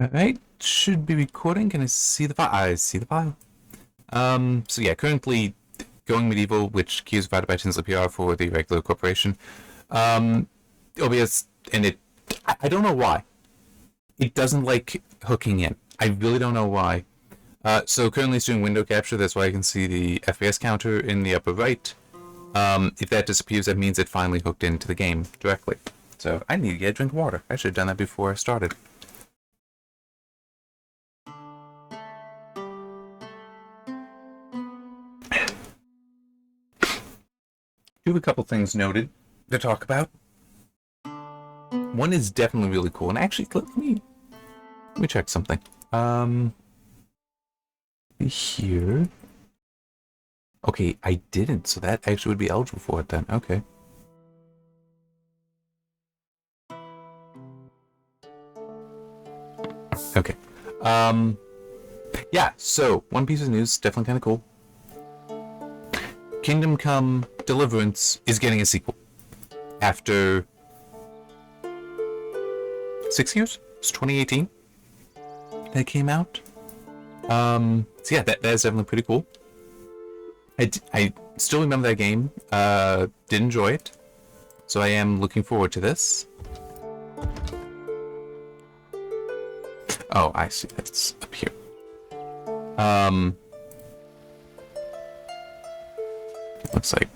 Alright, should be recording. Can I see the file? I see the file. So yeah, currently going medieval, which key is provided by Tinsley PR for the Irregular Corporation. OBS, and I don't know why. It doesn't like hooking in. I really don't know why. So currently it's doing window capture, that's why I can see the FPS counter in the upper right. If that disappears, that means it finally hooked into the game directly. So I need to get a drink of water. I should have done that before I started. Do have a couple things noted to talk about. One is definitely really cool, and actually, let me check something. Here. Okay, I didn't, so that actually would be eligible for it then. Okay. Okay. Yeah, so one piece of news, definitely kind of cool. Kingdom Come Deliverance is getting a sequel after 6 years. It's 2018 that came out. So yeah, that is definitely pretty cool. I still remember that game. Did enjoy it, so I am looking forward to this. Oh, I see. That's up here. Looks like.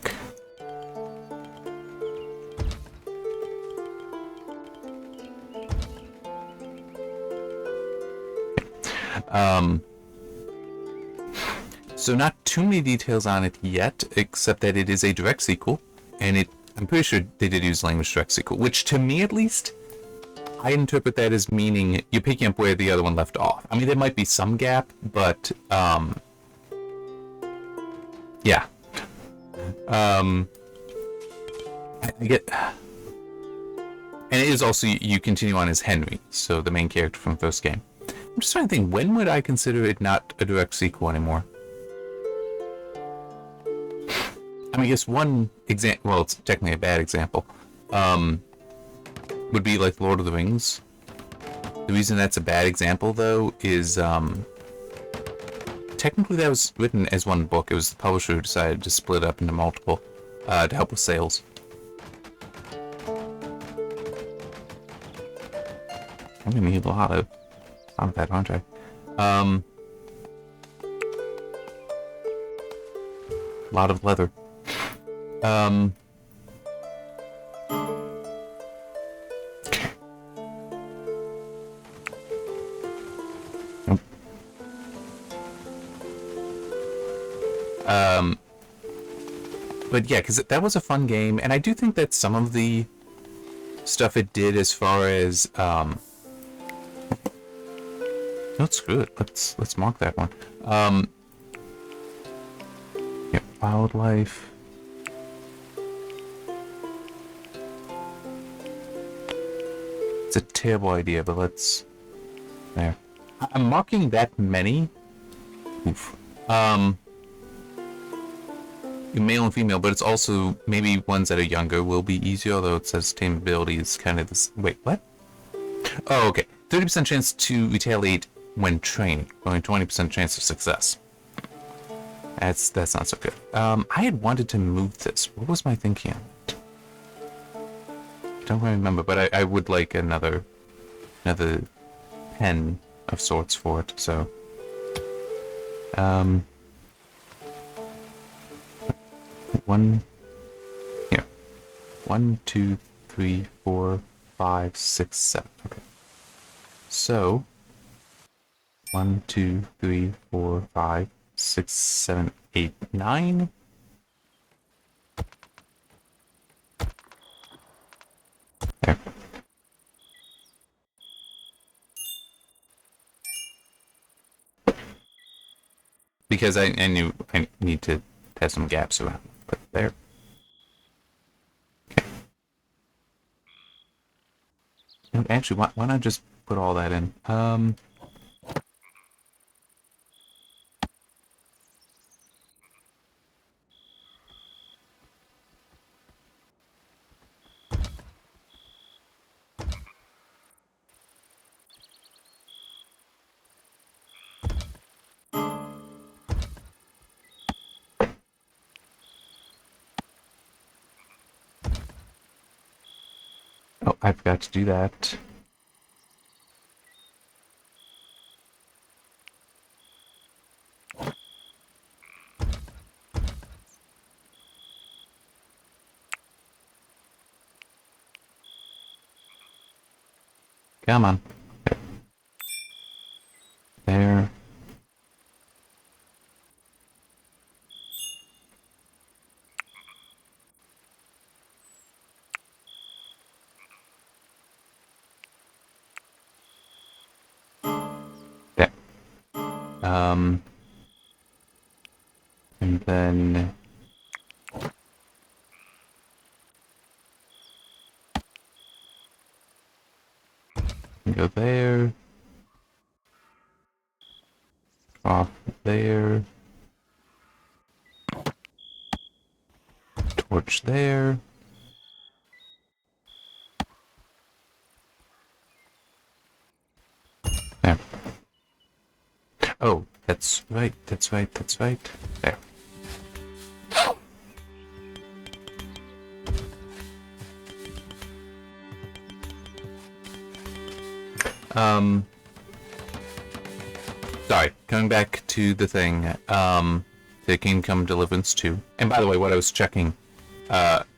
So not too many details on it yet, except that it is a direct sequel, and I'm pretty sure they did use language direct sequel, which to me at least, I interpret that as meaning you're picking up where the other one left off. I mean, there might be some gap, but, yeah. I get... And it is also, you continue on as Henry, so the main character from the first game. I'm just trying to think, when would I consider it not a direct sequel anymore? I mean, I guess one example, well, it's technically a bad example, would be like Lord of the Rings. The reason that's a bad example, though, is technically that was written as one book. It was the publisher who decided to split up into multiple to help with sales. I'm gonna need a lot of that, aren't I? A lot of leather. But yeah, because that was a fun game, and I do think that some of the stuff it did as far as no, screw it. Let's mark that one. Yeah, wildlife. It's a terrible idea, but let's there. I'm marking that many. Oof. Male and female, but it's also maybe ones that are younger will be easier, although it says tameability is kind of this. Wait, what? Oh, okay. 30% chance to retaliate when trained, only 20% chance of success. That's not so good. I had wanted to move this. What was my thinking? I don't really remember, but I would like another pen of sorts for it. So, one, here, 1, 2, 3, 4, 5, 6, 7. Okay. So, 1, 2, 3, 4, 5, 6, 7, 8, 9. There. Because I knew I need to have some gaps around. But there. Okay. Actually, why not just put all that in? Oh, I forgot to do that. Come on. There. There. And then go there. Off there. Torch there. There. Oh, that's right, that's right, that's right. There. Sorry, coming back to the thing, the Kingdom Come Deliverance 2. And by the way, what I was checking,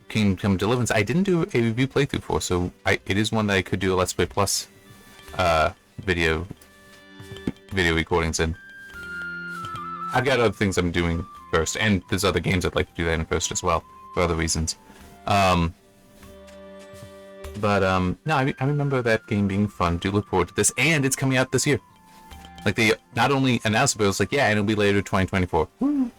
Kingdom Come Deliverance, I didn't do a review playthrough for, so it is one that I could do a Let's Play Plus, video recordings in. I've got other things I'm doing first, and there's other games I'd like to do that in first as well, for other reasons. No, I remember that game being fun. Do look forward to this, and it's coming out this year. Like, they not only announced it, but it was like, yeah, and it'll be later 2024. Woo!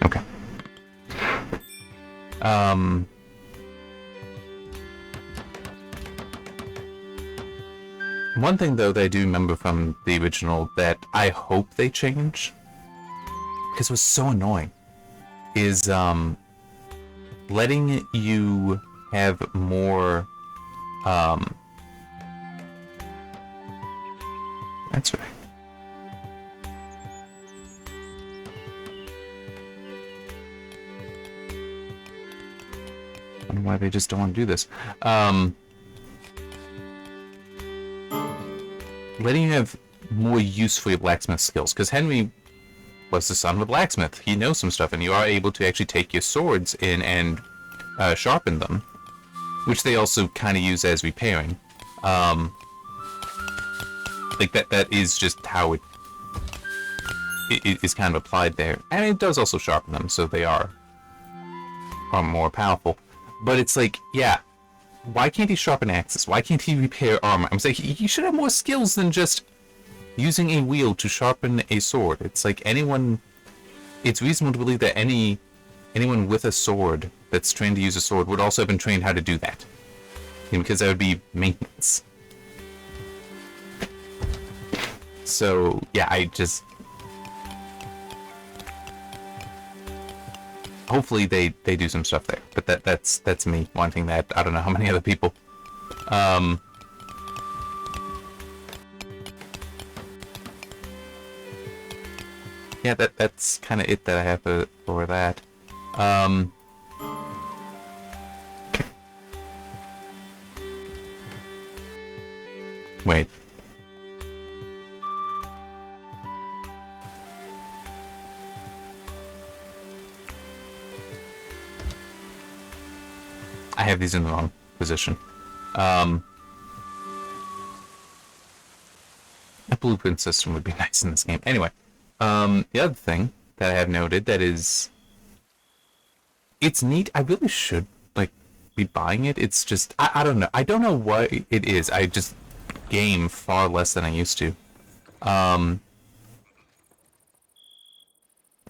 Okay. One thing, though, that I do remember from the original that I hope they change, because it was so annoying, is letting you have more that's right. I don't know why they just don't want to do this. Letting you have more use for your blacksmith skills, because Henry was the son of a blacksmith. He knows some stuff, and you are able to actually take your swords in and sharpen them, which they also kind of use as repairing. Like that is just how it is kind of applied there, and it does also sharpen them, so they are more powerful. But it's like, yeah, why can't he sharpen axes? Why can't he repair armor? I'm saying he should have more skills than just using a wheel to sharpen a sword. It's like it's reasonable to believe that anyone with a sword that's trained to use a sword would also have been trained how to do that. Because that would be maintenance. So, yeah, hopefully they do some stuff there. But that's me wanting that. I don't know how many other people. Yeah, that's kind of it that I have for that. Wait. I have these in the wrong position. A blueprint system would be nice in this game. Anyway, the other thing that I have noted that is... It's neat. I really should, like, be buying it. It's just... I don't know. I don't know what it is. I just game far less than I used to.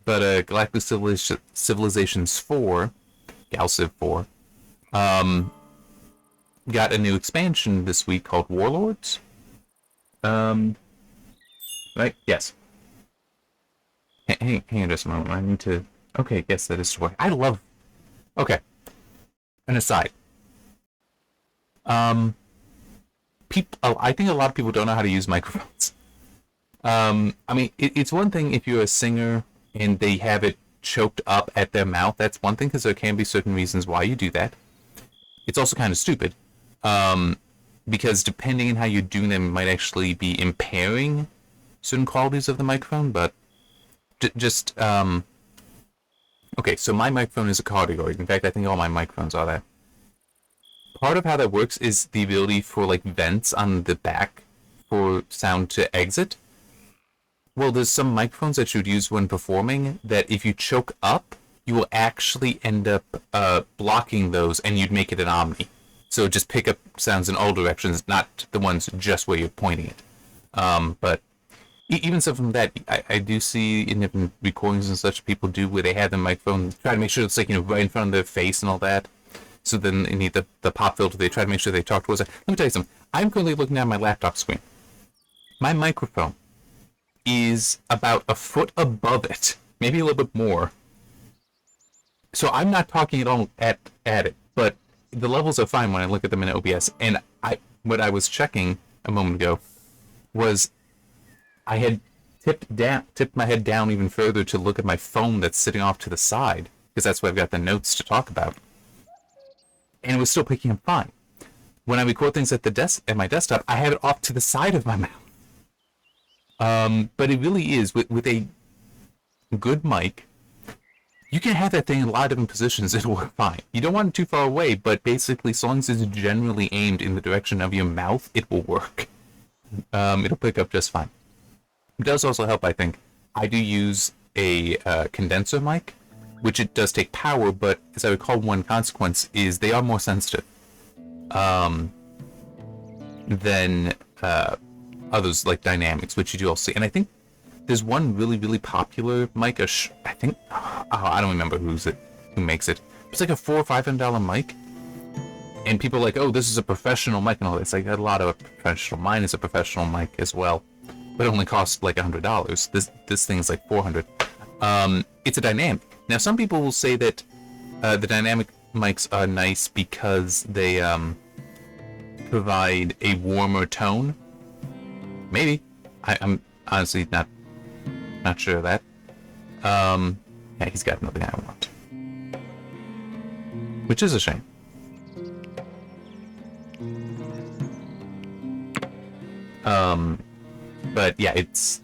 But Galactic Civilizations 4, GalCiv 4, got a new expansion this week called Warlords. Right? Yes. Hang on just a moment. I need to... Okay, yes, that is what I love. Okay. An aside. I think a lot of people don't know how to use microphones. I mean, it's one thing if you're a singer and they have it choked up at their mouth. That's one thing, because there can be certain reasons why you do that. It's also kind of stupid, because depending on how you're doing them, it might actually be impairing certain qualities of the microphone. But just okay, so my microphone is a cardioid. In fact, I think all my microphones are that. Part of how that works is the ability for like vents on the back for sound to exit. Well, there's some microphones that you'd use when performing that if you choke up, you will actually end up blocking those, and you'd make it an omni. So just pick up sounds in all directions, not the ones just where you're pointing it. But even stuff from that, I do see in different recordings and such, people do where they have the microphone, try to make sure it's like, right in front of their face and all that. So then they need the pop filter. They try to make sure they talk towards it. Let me tell you something. I'm currently looking at my laptop screen. My microphone is about a foot above it, maybe a little bit more. So I'm not talking at all at it, but the levels are fine when I look at them in OBS. And what I was checking a moment ago was I had tipped my head down even further to look at my phone that's sitting off to the side, because that's where I've got the notes to talk about. And it was still picking up fine. When I record things at my desktop, I have it off to the side of my mouth. But it really is, with a good mic, you can have that thing in a lot of different positions. It'll work fine. You don't want it too far away, but basically, as long as it's generally aimed in the direction of your mouth, it will work. It'll pick up just fine. It does also help, I think. I do use a condenser mic, which it does take power, but as I recall, one consequence is they are more sensitive than others like dynamics, which you do also see. And I think there's one really, really popular mic. I think I don't remember who makes it. It's like a $400 or $500 mic, and people are like, "Oh, this is a professional mic," and all that. It's like a lot of professional. Mine is a professional mic as well, but it only costs like $100. This thing's like $400. It's a dynamic. Now, some people will say that the dynamic mics are nice because they provide a warmer tone. Maybe. I'm honestly not sure of that. Yeah, he's got nothing I want. Which is a shame. But yeah, it's...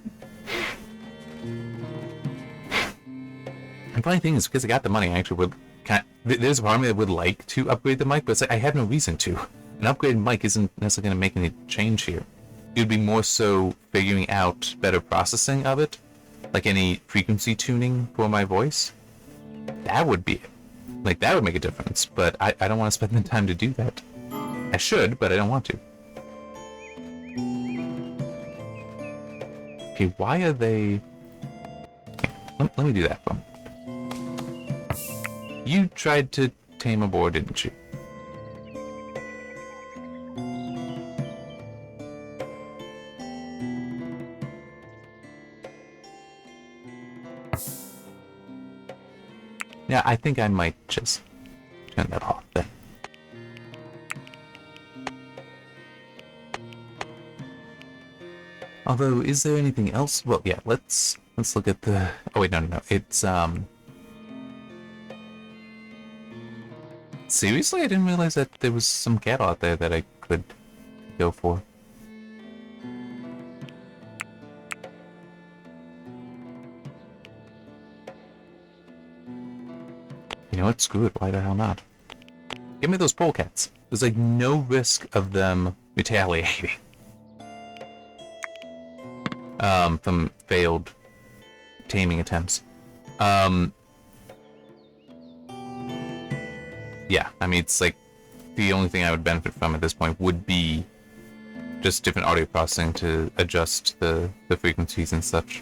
The funny thing is, because I got the money, I actually would there's a part of me that would like to upgrade the mic, but it's like I have no reason to. An upgraded mic isn't necessarily going to make any change here. It would be more so figuring out better processing of it, like any frequency tuning for my voice. That would be it. Like, that would make a difference, but I don't want to spend the time to do that. I should, but I don't want to. Okay, why are they... Let me do that one. You tried to tame a boar, didn't you? Yeah, I think I might just turn that off then. Although, is there anything else? Well, yeah, let's look at the... Oh, wait, no. It's, Seriously? I didn't realize that there was some cattle out there that I could go for. You know what? Screw it. Why the hell not? Give me those polecats. There's like no risk of them retaliating. From failed taming attempts. Yeah, I mean, it's like the only thing I would benefit from at this point would be just different audio processing to adjust the frequencies and such.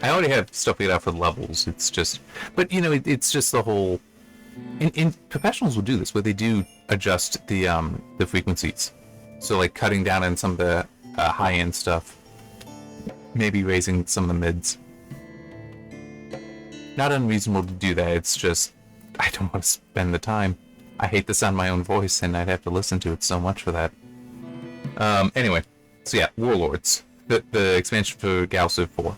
I already have stuff figured out for the levels. It's just, but you know, it's just the whole. In professionals will do this, where they do adjust the frequencies. So like cutting down on some of the high end stuff, maybe raising some of the mids. Not unreasonable to do that. It's just I don't want to spend the time. I hate the sound of my own voice, and I'd have to listen to it so much for that. Anyway, so yeah, Warlords, the expansion for Gauss 4.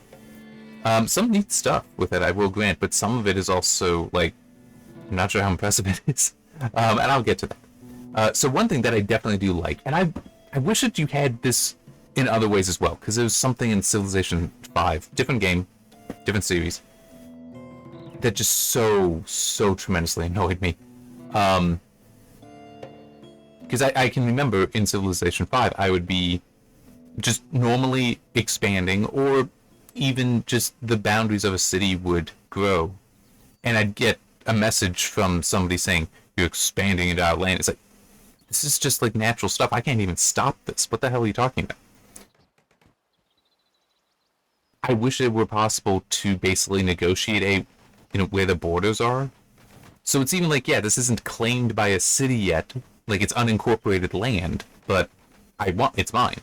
Some neat stuff with it, I will grant, but some of it is also, like, I'm not sure how impressive it is. And I'll get to that. So one thing that I definitely do like, and I wish that you had this in other ways as well, because there's something in Civilization 5, different game, different series, that just so tremendously annoyed me. Because I can remember in Civilization 5, I would be just normally expanding, or even just the boundaries of a city would grow, and I'd get a message from somebody saying, you're expanding into our land. It's like, this is just like natural stuff. I can't even stop this. What the hell are you talking about? I wish it were possible to basically negotiate where the borders are. So it's even like, yeah, this isn't claimed by a city yet. Like, it's unincorporated land, but it's mine.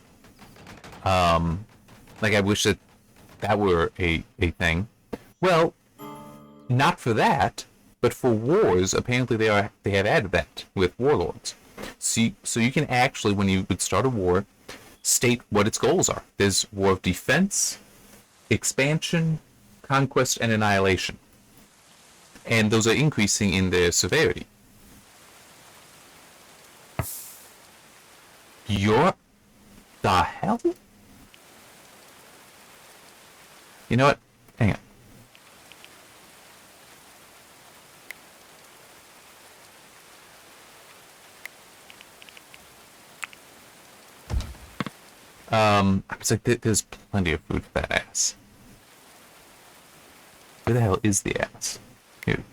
Like, I wish that were a thing. Well, not for that, but for wars, apparently they have added that with warlords. So you can actually, when you would start a war, state what its goals are. There's war of defense, expansion, conquest, and annihilation. And those are increasing in their severity. The hell? You know what? Hang on. I was like, there's plenty of food for that ass. Where the hell is the ass? Here.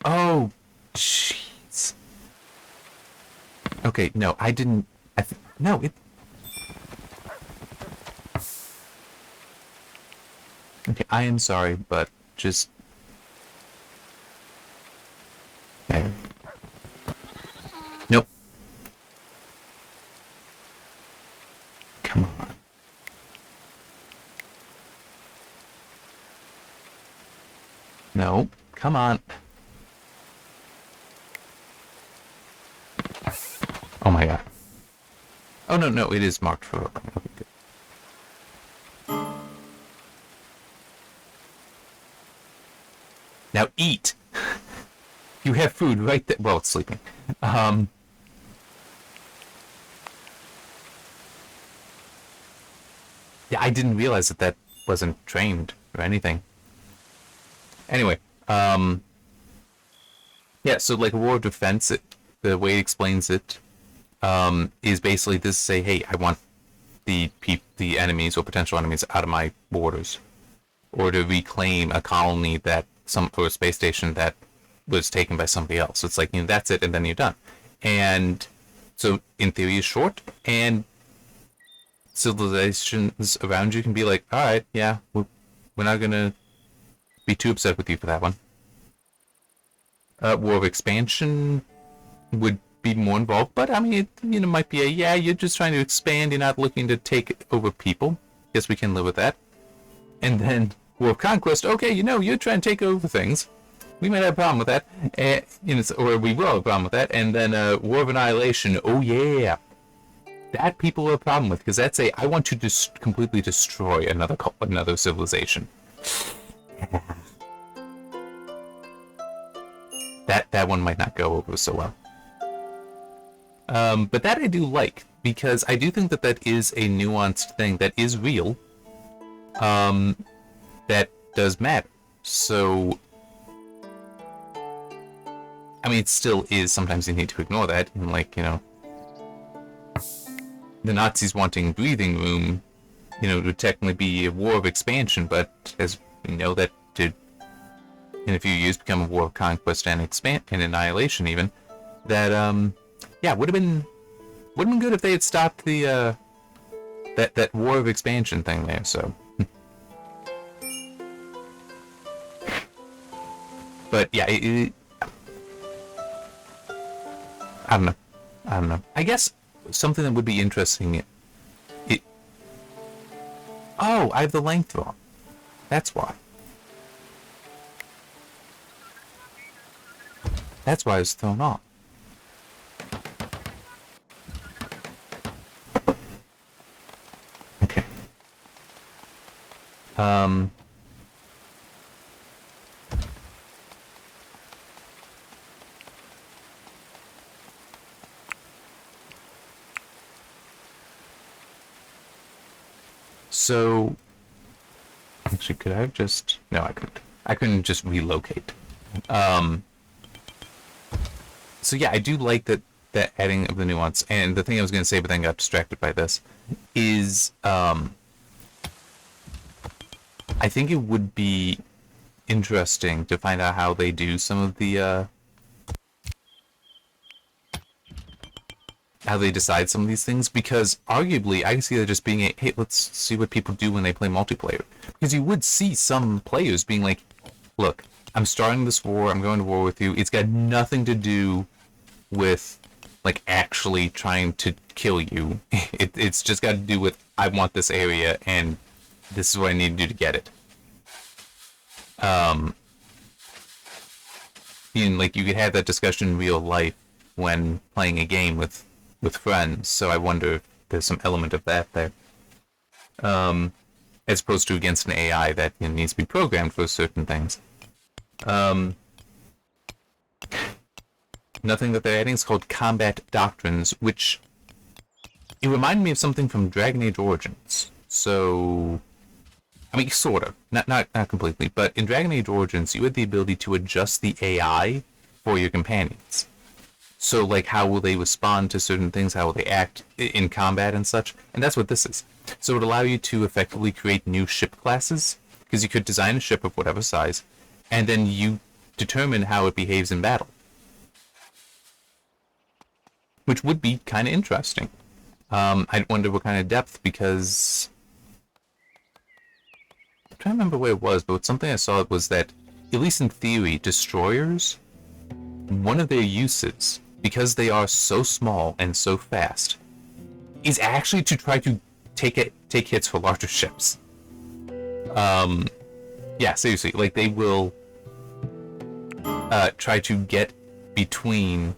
Oh, jeez. Okay, no, I didn't. No, it. Okay, I am sorry, but just. Okay. Nope. Come on. No, come on. Oh my god. Oh no, it is marked for open. Okay, good. Now eat. You have food right there. Well, it's sleeping. Yeah, I didn't realize that wasn't trained or anything. Anyway, yeah, so like a war of defense, the way it explains it, is basically this: say, hey, I want the enemies or potential enemies out of my borders, or to reclaim a colony or a space station that was taken by somebody else. So it's like, that's it, and then you're done. And so in theory, it's short, and civilizations around you can be like, all right, yeah, we're not gonna be too upset with you for that one. War of expansion would be more involved, but I mean, it might be you're just trying to expand, you're not looking to take over people. Yes, we can live with that. And then war of conquest, okay, you're trying to take over things. We might have a problem with that, or we will have a problem with that. And then war of annihilation, oh yeah, that people have a problem with, because that's I want to just completely destroy another civilization. That one might not go over so well. But that I do like, because I do think that is a nuanced thing that is real. That does matter. So, I mean, it still is. Sometimes you need to ignore that, and the Nazis wanting breathing room, would technically be a war of expansion, but as we know, that did in a few years become a war of conquest and annihilation even. That would have been good if they had stopped the that war of expansion thing there. So, but yeah, I don't know. I guess something that would be interesting. Oh, I have the length wrong. That's why. That's why I was thrown off. Um, so, actually, could I have just... No, I couldn't. I couldn't just relocate. Um, so yeah, I do like that adding of the nuance. And the thing I was going to say, but then got distracted by this, is I think it would be interesting to find out how they do some of the how they decide some of these things, because arguably I can see that just being a, hey, let's see what people do when they play multiplayer, because you would see some players being like, look, I'm starting this war, I'm going to war with you, it's got nothing to do with like actually trying to kill you. It's just got to do with, I want this area and this is what I need to do to get it. Like you could have that discussion in real life when playing a game with friends. So I wonder if there's some element of that there, as opposed to against an AI that needs to be programmed for certain things. Nothing that they're adding is called combat doctrines, which it reminded me of something from Dragon Age Origins. So, I mean, sort of, not completely, but in Dragon Age Origins, you had the ability to adjust the AI for your companions. So, like, how will they respond to certain things? How will they act in combat and such? And that's what this is. So it would allow you to effectively create new ship classes, because you could design a ship of whatever size, and then you determine how it behaves in battle, which would be kind of interesting. I wonder what kind of depth, because I'm trying to remember where it was, but something I saw was that, at least in theory, destroyers, one of their uses, because they are so small and so fast, is actually to try to take hits for larger ships. Yeah, seriously, like they will try to get between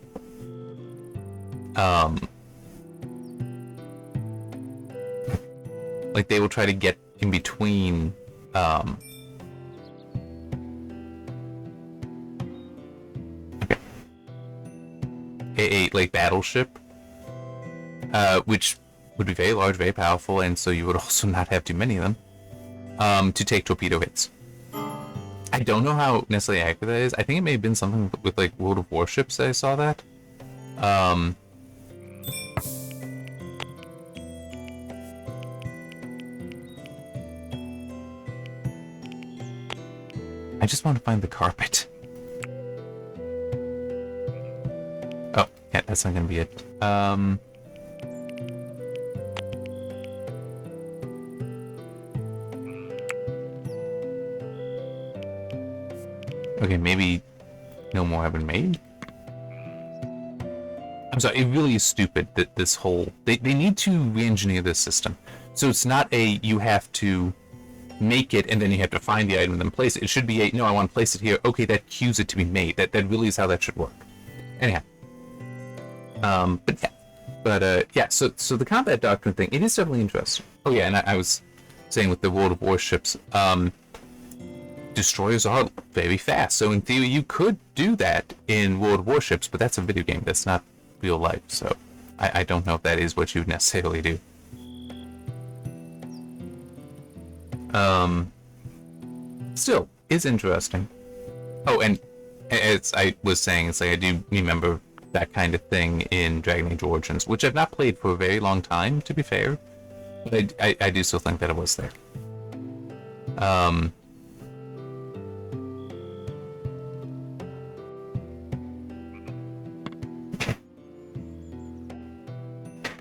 like they will try to get in between a like battleship, which would be very large, very powerful, and so you would also not have too many of them, to take torpedo hits. I don't know how necessarily accurate that is. I think it may have been something with like World of Warships that I saw that. I just want to find the carpet. Oh, yeah, that's not gonna be it. Okay, maybe no more have been made? I'm sorry, it really is stupid that this whole... They need to re-engineer this system. So it's not a, you have to make it and then you have to find the item and then place it. It should be a, no, I want to place it here. Okay, that cues it to be made. That really is how that should work. Anyhow. But yeah. But, yeah, so the combat doctrine thing, it is definitely interesting. Oh yeah, and I was saying with the World of Warships, destroyers are very fast. So in theory, you could do that in World of Warships, but that's a video game. That's not real life. So I don't know if that is what you necessarily do. Still, it's interesting. Oh, and as I was saying, it's like I do remember that kind of thing in Dragon Age Origins, which I've not played for a very long time, to be fair. But I do still think that it was there.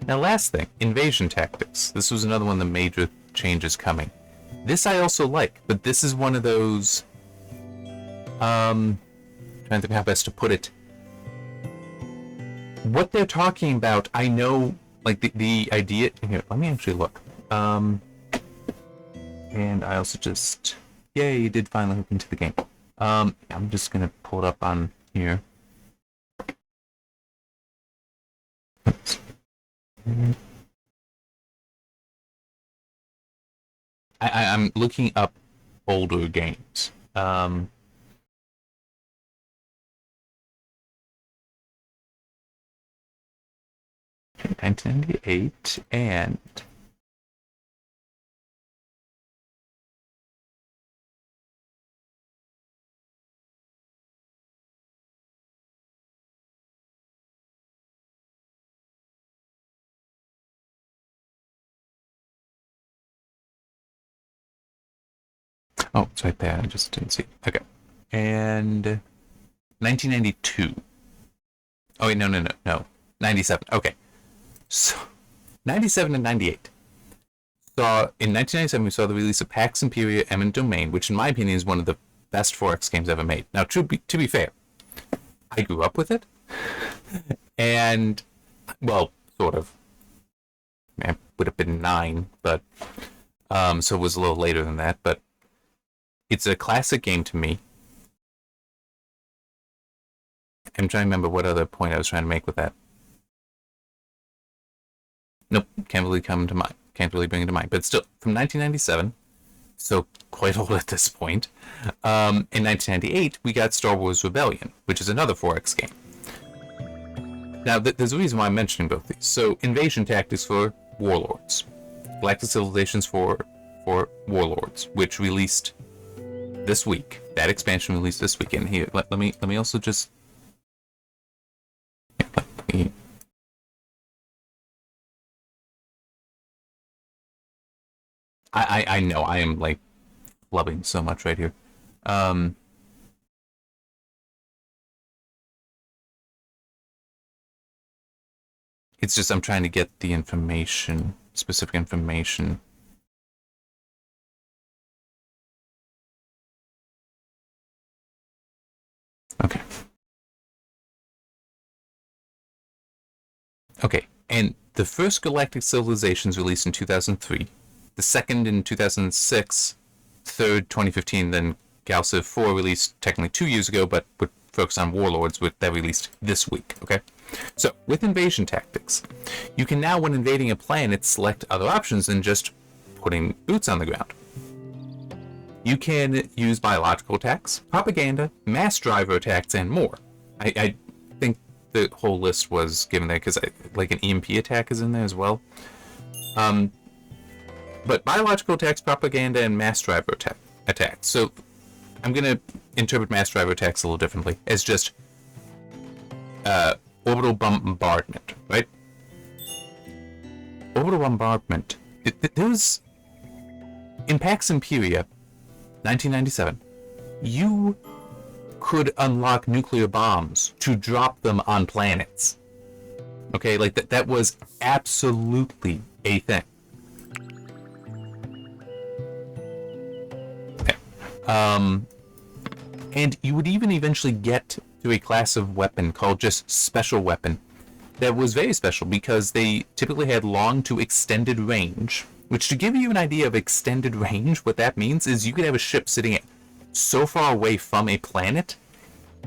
Now, last thing, invasion tactics. This was another one of the major changes coming. This I also like, but this is one of those... trying to think how best to put it. What they're talking about, I know, like, the idea... Here, let me actually look. And I also just... Yay, you did finally hook into the game. I'm just gonna pull it up on here. Oops. I'm looking up older games. 1998 and oh, it's right there. I just didn't see it. Okay. And 1992. Oh, wait, no. 97. Okay. So, 97 and 98. In 1997, we saw the release of Pax Imperia Eminent Domain, which, in my opinion, is one of the best 4X games ever made. Now, to be fair, I grew up with it. And, well, sort of. I would have been 9, but, so it was a little later than that, but it's a classic game to me. I'm trying to remember what other point I was trying to make with that. Nope, can't really come to mind. Can't really bring it to mind. But still, from 1997, so quite old at this point. In 1998, we got Star Wars Rebellion, which is another 4X game. Now, there's a reason why I'm mentioning both these. So, Invasion Tactics for Warlords, Galactic Civilizations for Warlords, which released this week. That expansion released this weekend. Here, let me also just. I know I am like flubbing so much right here. It's just I'm trying to get the information, specific information. Okay. Okay, and the first Galactic Civilizations released in 2003, the second in 2006, third 2015, then Galciv 4 released technically 2 years ago, but would focus on Warlords, that released this week, okay? So, with Invasion Tactics, you can now, when invading a planet, select other options than just putting boots on the ground. You can use biological attacks, propaganda, mass driver attacks, and more. I think the whole list was given there because like an EMP attack is in there as well. But biological attacks, propaganda, and mass driver attacks. So I'm going to interpret mass driver attacks a little differently as just orbital bombardment, right? Orbital bombardment. There's in Pax Imperia, 1997, you could unlock nuclear bombs to drop them on planets. Okay, like that was absolutely a thing. Okay. And you would even eventually get to a class of weapon called just special weapon that was very special because they typically had long to extended range, which, to give you an idea of extended range, what that means is you could have a ship sitting so far away from a planet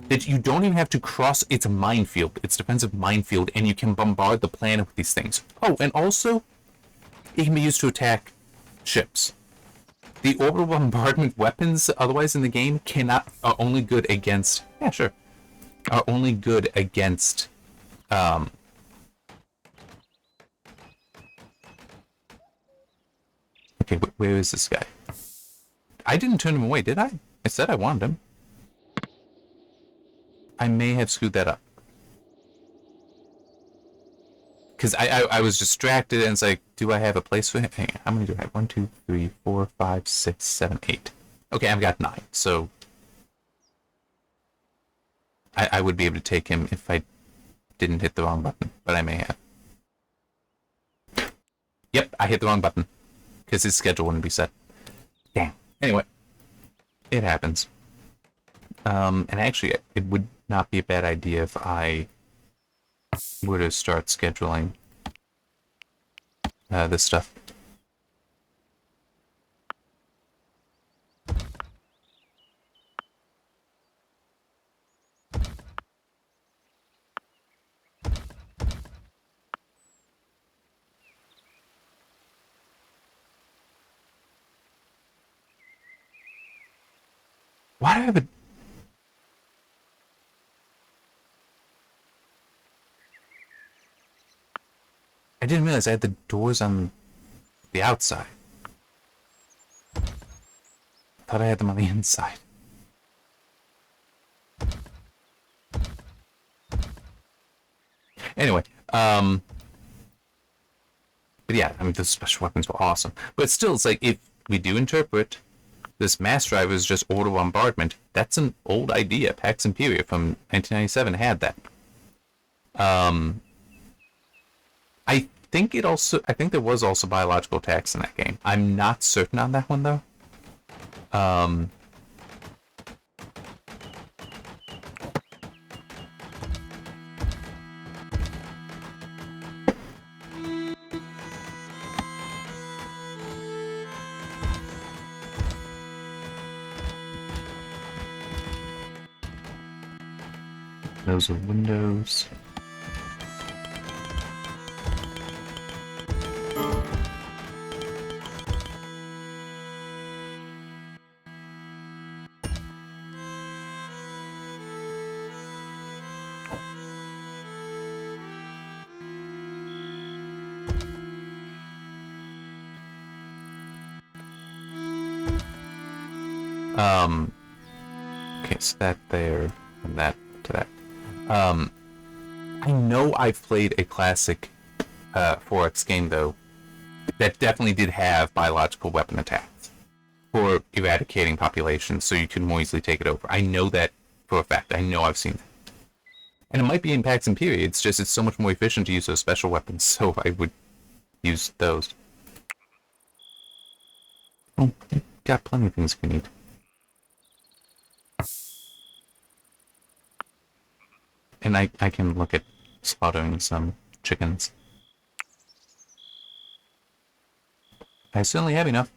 that you don't even have to cross its minefield, its defensive minefield, and you can bombard the planet with these things. Oh, and also, it can be used to attack ships. The orbital bombardment weapons, otherwise in the game, are only good against. Yeah, sure. Are only good against. Okay, where is this guy? I didn't turn him away, did I? I said I wanted him. I may have screwed that up. Because I was distracted and it's like, do I have a place for him? Hang on, how many do I have? 1, 2, 3, 4, 5, 6, 7, 8. Okay, I've got 9, so I would be able to take him if I didn't hit the wrong button, but I may have. Yep, I hit the wrong button. Because his schedule wouldn't be set. Damn. Anyway, it happens. And actually, it would not be a bad idea if I were to start scheduling this stuff. Why do I have a... I didn't realize I had the doors on the outside. Thought I had them on the inside. Anyway, but yeah, I mean, the special weapons were awesome. But still, it's like, if we do interpret this mass driver is just auto bombardment, that's an old idea. Pax Imperia from 1997 had that. I think there was also biological attacks in that game. I'm not certain on that one, though. Those are windows. Okay, so that there, and that to that. I know I've played a classic 4X game, though, that definitely did have biological weapon attacks for eradicating populations so you can more easily take it over. I know that for a fact. I know I've seen that. And it might be in Pax Imperia, it's just it's so much more efficient to use those special weapons, so I would use those. Oh, got plenty of things we need. And I can look at slaughtering some chickens. I certainly have enough.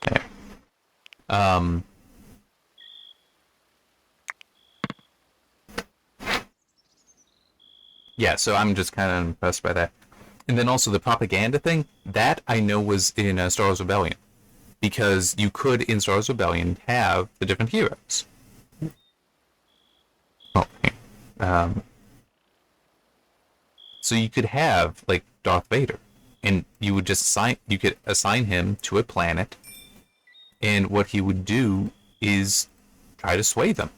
There. Yeah, so I'm just kind of impressed by that. And then also the propaganda thing, that I know was in Star Wars Rebellion. Because you could, in Star Wars Rebellion, have the different heroes. Oh, okay. So you could have, like, Darth Vader. And you would just you could assign him to a planet. And what he would do is try to sway them.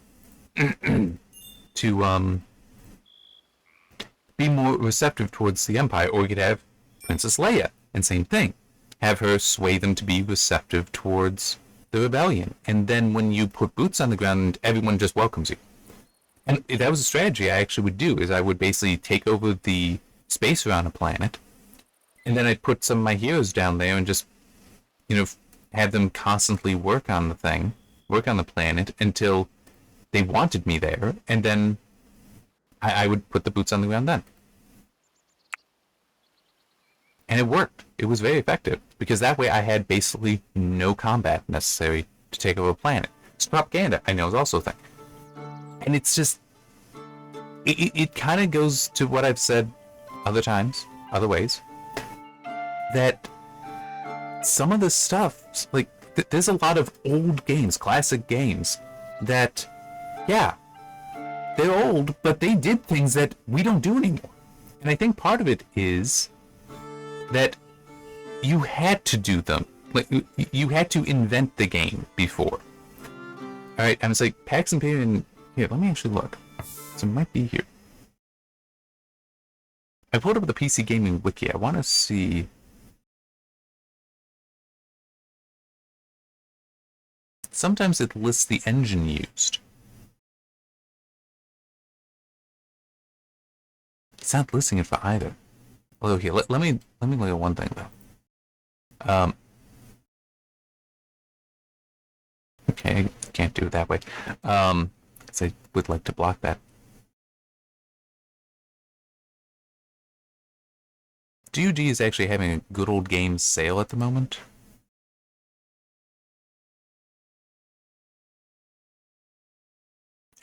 To, be more receptive towards the Empire, or you could have Princess Leia, and same thing. Have her sway them to be receptive towards the rebellion. And then when you put boots on the ground, everyone just welcomes you. And that was a strategy I actually would do, is I would basically take over the space around a planet, and then I'd put some of my heroes down there and just, have them constantly work on the planet until they wanted me there, and then I would put the boots on the ground then. And it worked. It was very effective, because that way I had basically no combat necessary to take over a planet. So propaganda, I know, is also a thing. And it's just... It kind of goes to what I've said other times, other ways, that some of the stuff, like, there's a lot of old games, classic games, that, yeah, they're old, but they did things that we don't do anymore. And I think part of it is that you had to do them. Like, you had to invent the game before. Alright, and it's like, Pax Imperia... Here, let me actually look. So it might be here. I pulled up the PC Gaming Wiki. I want to see... Sometimes it lists the engine used. It's not listing it for either. Although here, let me look at one thing though. Okay, I can't do it that way. Because I would like to block that. DUG is actually having a good old games sale at the moment.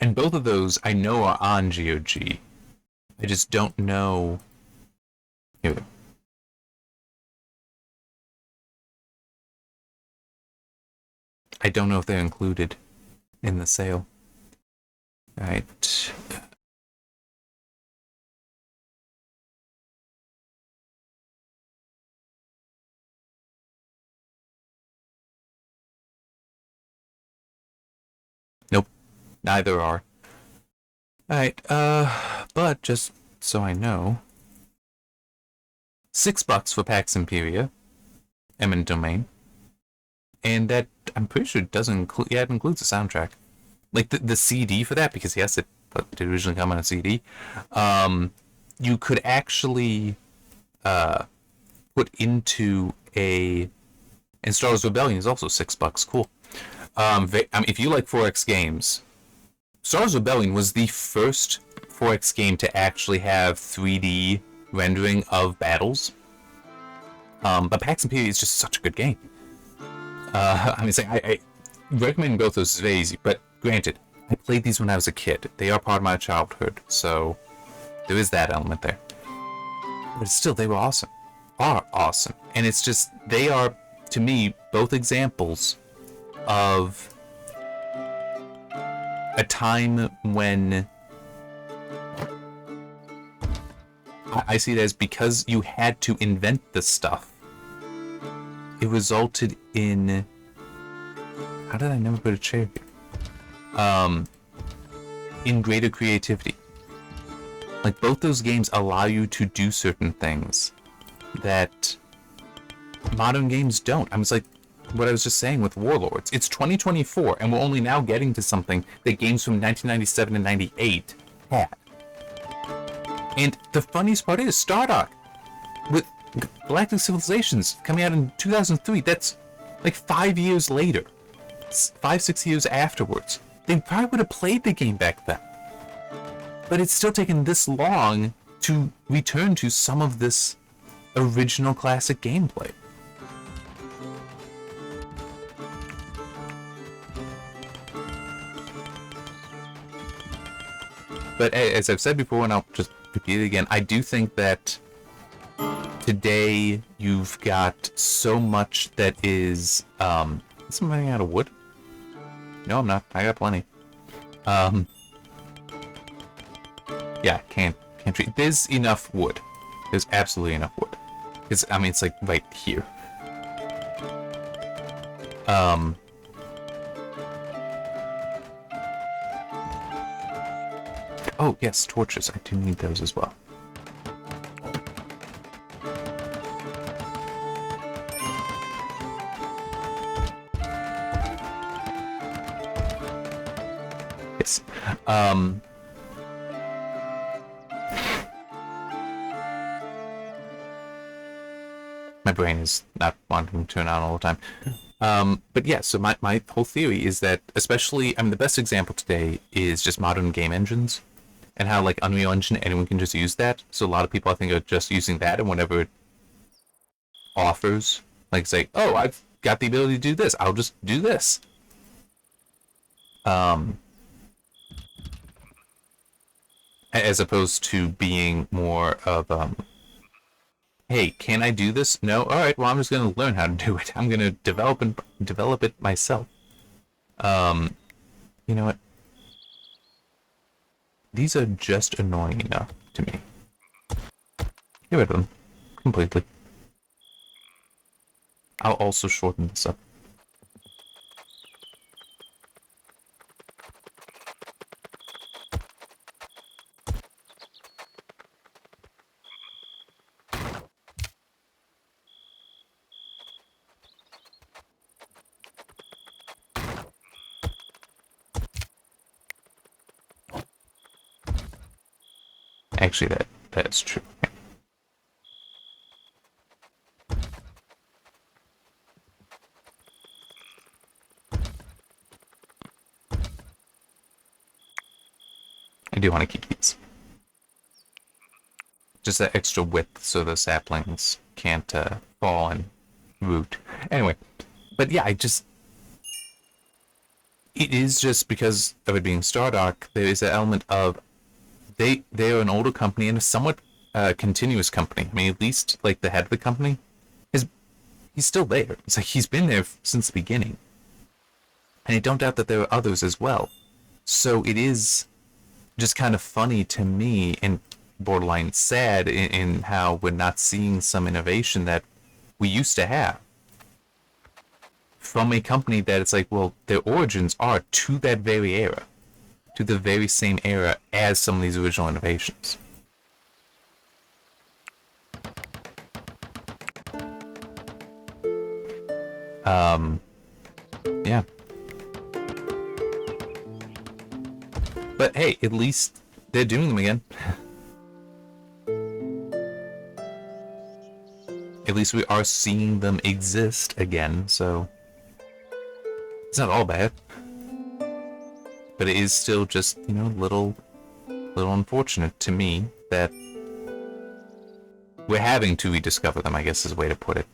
And both of those I know are on GOG. I just don't know. Here we go. I don't know if they're included in the sale. Alright. Nope. Neither are. Alright, but just so I know. $6 for Pax Imperia, Eminent Domain. And that, I'm pretty sure it doesn't include, yeah, it includes the soundtrack. Like the CD for that, because yes, it did originally come on a CD. You could actually put into a, and Star Wars Rebellion is also $6. Cool. I mean, if you like 4X games, Star Wars Rebellion was the first 4X game to actually have 3D rendering of battles. But Pax Imperia is just such a good game. I mean, I recommend both those. It's very easy, but granted, I played these when I was a kid. They are part of my childhood, so there is that element there. But still, they were awesome. Are awesome. And it's just, they are, to me, both examples of a time when I see it as, because you had to invent the stuff, it resulted in, how did I never put a chair here? In greater creativity. Like, both those games allow you to do certain things that modern games don't. I was like, what I was just saying with Warlords. It's 2024, and we're only now getting to something that games from 1997 and 98 had. And the funniest part is, Stardock, with Galactic Civilizations coming out in 2003, that's like 5 years later. 5-6 years afterwards. They probably would have played the game back then. But it's still taken this long to return to some of this original classic gameplay. But as I've said before, and I'll just repeat it again, I do think that today you've got so much that is, am I running out of wood? No, I'm not. I got plenty. Yeah, can't treat. There's enough wood. There's absolutely enough wood. It's, I mean, it's like right here. Oh, yes, torches. I do need those as well. Yes. My brain is not wanting to turn on all the time. But yeah, so my whole theory is that, especially, I mean, the best example today is just modern game engines, and how, like, Unreal Engine, anyone can just use that. So a lot of people, I think, are just using that, and whenever it offers, like, say, oh, I've got the ability to do this, I'll just do this. As opposed to being more of, hey, can I do this? No? Alright, well, I'm just going to learn how to do it. I'm going to develop it myself. You know what? These are just annoying enough to me. Get rid of them. Completely. I'll also shorten this up. Actually, that's true. I do want to keep these. Just that extra width so the saplings can't fall and root. Anyway, but yeah, It is just because of it being Stardock, there is an element of they're an older company and a somewhat continuous company. I mean, at least like the head of the company is he's still there. It's like he's been there since the beginning, and I don't doubt that there are others as well. So it is just kind of funny to me and borderline sad in how we're not seeing some innovation that we used to have from a company that it's like, well, their origins are to that very era, to the very same era as some of these original innovations. Yeah. But hey, at least they're doing them again. At least we are seeing them exist again, so it's not all bad. But it is still just, you know, little unfortunate to me that we're having to rediscover them, I guess is a way to put it.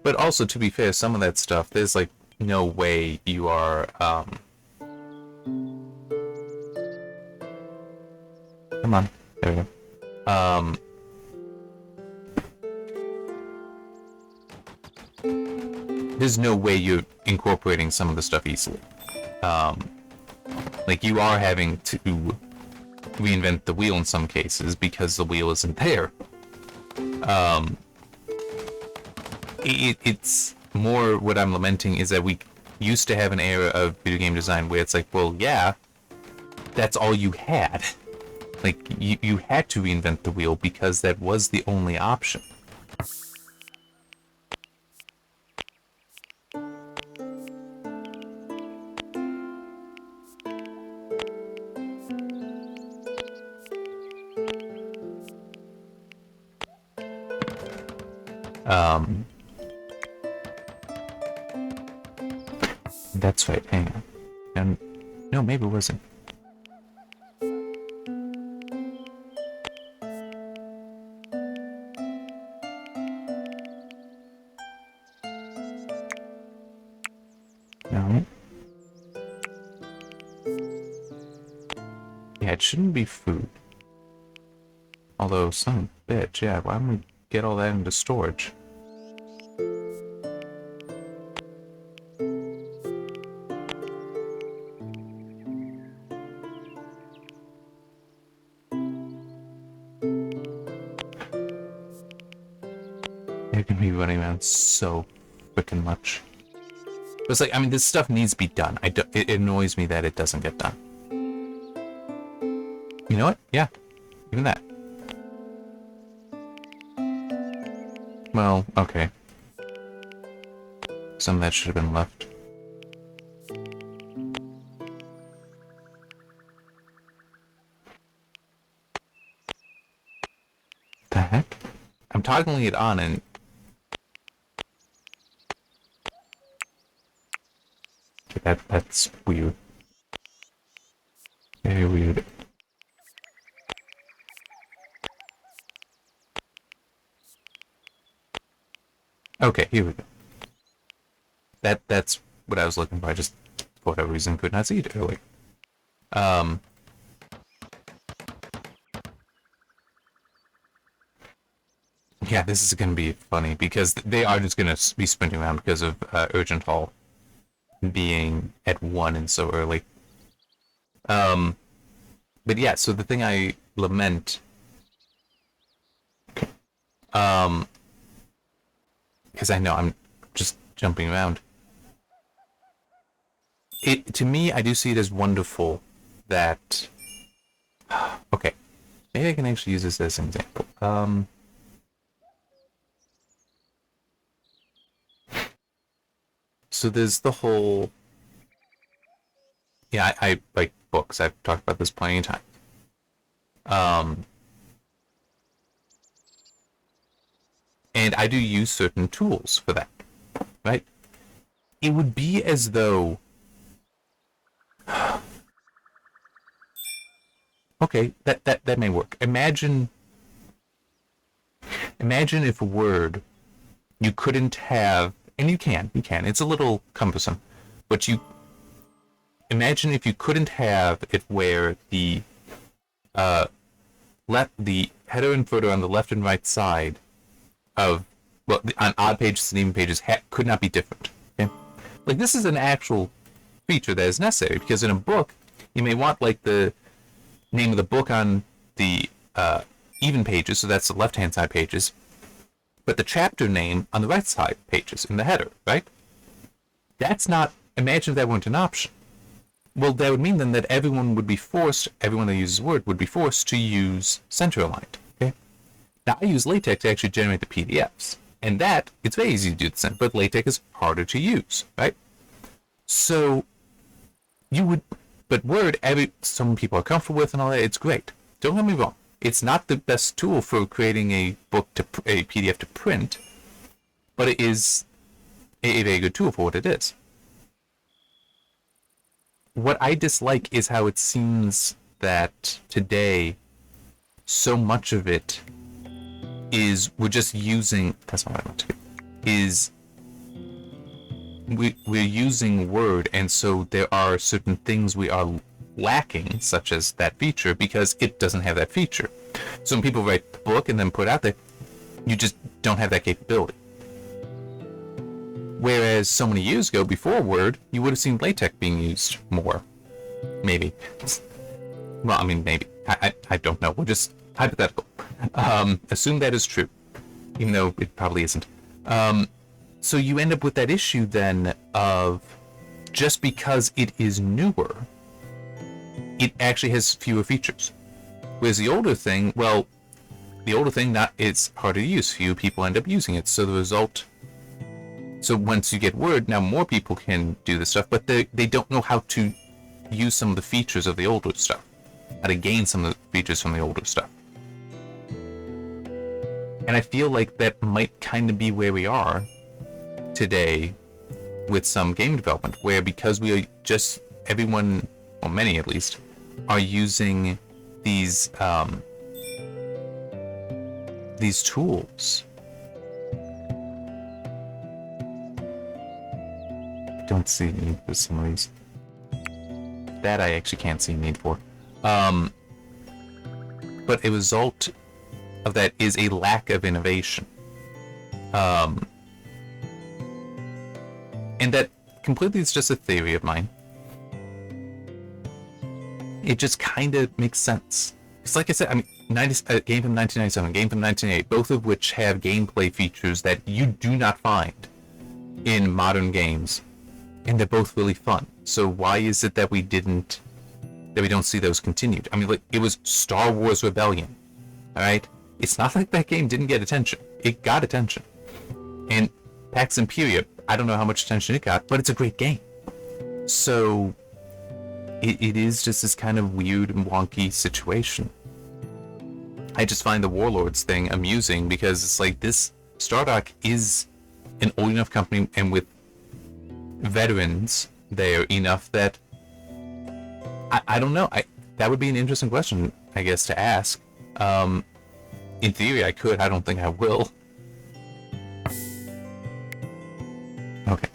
But also, to be fair, some of that stuff, there's like no way you are, come on, there we go. There's no way you're incorporating some of the stuff easily. Like you are having to reinvent the wheel in some cases because the wheel isn't there. It's more what I'm lamenting is that we used to have an era of video game design where it's like, well, yeah, that's all you had. Like, you had to reinvent the wheel because that was the only option. That's right, hang on. And no, maybe it wasn't. No. Yeah, it shouldn't be food. Although, son of a bitch, yeah, why don't we get all that into storage? They're gonna be running around so freaking much. But it's like, I mean, this stuff needs to be done. It annoys me that it doesn't get done. You know what? Yeah, even that. Well, okay. Some of that should have been left. The heck? I'm toggling it on and... That's weird. Very weird. Okay, here we go. That's what I was looking for. I just, for whatever reason, could not see it earlier. Yeah, this is going to be funny because they are just going to be sprinting around because of Urgent Hall being at 1 and so early. But yeah, so the thing I lament, because I know I'm just jumping around. To me, I do see it as wonderful that, okay, maybe I can actually use this as an example. So there's the whole, yeah, I like books. I've talked about this plenty of times. And I do use certain tools for that, right? It would be as though, okay, that may work. Imagine if Word you couldn't have, and you can, it's a little cumbersome, but you imagine if you couldn't have it where the the header and footer on the left and right side of, well, on odd pages and even pages could not be different. Okay, like this is an actual feature that is necessary, because in a book you may want like the name of the book on the even pages, so that's the left hand side pages, but the chapter name on the right side pages in the header, right? That's not, imagine if that weren't an option. Well, that would mean then that everyone that uses Word would be forced to use center aligned. Okay. Now I use LaTeX to actually generate the PDFs, and that it's very easy to do the center, but LaTeX is harder to use, right? So but Word, some people are comfortable with and all that. It's great. Don't get me wrong. It's not the best tool for creating a PDF to print, but it is a very good tool for what it is. What I dislike is how it seems that today so much of it is we're just using, that's not what I meant to do, is we're using Word, and so there are certain things we are lacking, such as that feature, because it doesn't have that feature. So when people write the book and then put it out there, you just don't have that capability. Whereas so many years ago, before Word, you would have seen LaTeX being used more. Maybe. Well, I mean, maybe. I don't know. We're just hypothetical. Assume that is true, even though it probably isn't. So you end up with that issue then of, just because it is newer, it actually has fewer features. Whereas the older thing, it's harder to use. Few people end up using it. So the result, so once you get Word, now more people can do this stuff, but they don't know how to use some of the features of the older stuff, how to gain some of the features from the older stuff. And I feel like that might kind of be where we are today with some game development, where because we are just, everyone, or many at least, are using these tools. Don't see need for some of these. That I actually can't see need for. But a result of that is a lack of innovation. And that completely is just a theory of mine. It just kind of makes sense. It's like I said, I mean, a game from 1997, a game from 1998, both of which have gameplay features that you do not find in modern games, and they're both really fun. So why is it that we don't see those continued? I mean, like, it was Star Wars Rebellion, all right? It's not like that game didn't get attention. It got attention. And Pax Imperia, I don't know how much attention it got, but it's a great game. So it is just this kind of weird and wonky situation. I just find the Warlords thing amusing, because it's like, this Stardock is an old enough company, and with veterans there enough that I don't know. That would be an interesting question, I guess, to ask. In theory, I could. I don't think I will. Okay.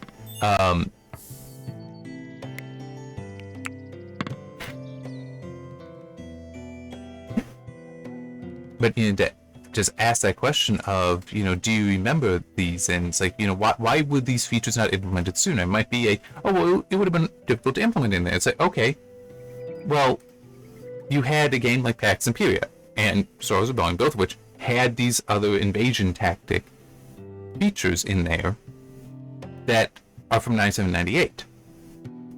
But just ask that question of, do you remember these? And it's like, why would these features not implemented sooner? It might be well, it would have been difficult to implement in there. It's like, okay, well, you had a game like Pax Imperia and Star Wars Rebellion, both of which had these other invasion tactic features in there that are from 97-98.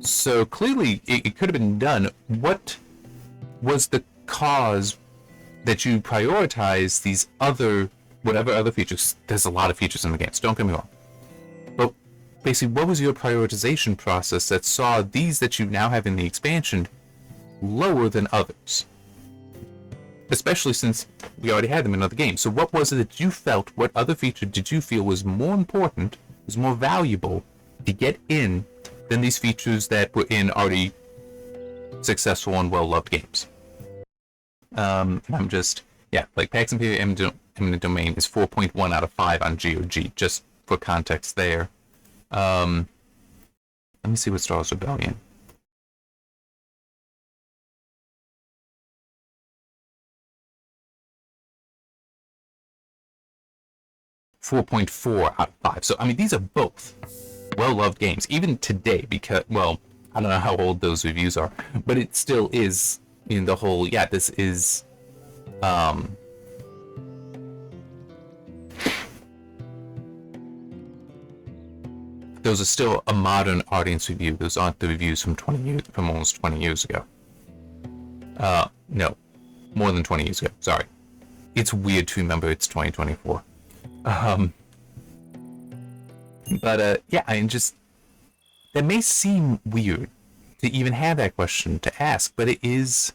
So clearly it could have been done. What was the cause that you prioritize these whatever other features? There's a lot of features in the games, don't get me wrong. But basically, what was your prioritization process that saw these that you now have in the expansion lower than others? Especially since we already had them in other games. So what was it that you felt, what other feature did you feel was more important, was more valuable to get in than these features that were in already successful and well-loved games? I'm just, like Pax Imperia Eminent Domain is 4.1 out of 5 on GOG, just for context there. Let me see what Star Wars Rebellion. .4 out of 5. So I mean, these are both well-loved games, even today. Because, well, I don't know how old those reviews are, but it still is in the whole. Yeah, this is. Those are still a modern audience review. Those aren't the reviews from almost 20 years ago. No, more than 20 years ago. Sorry, it's weird to remember it's 2024. But yeah, I mean, just that may seem weird to even have that question to ask, but it is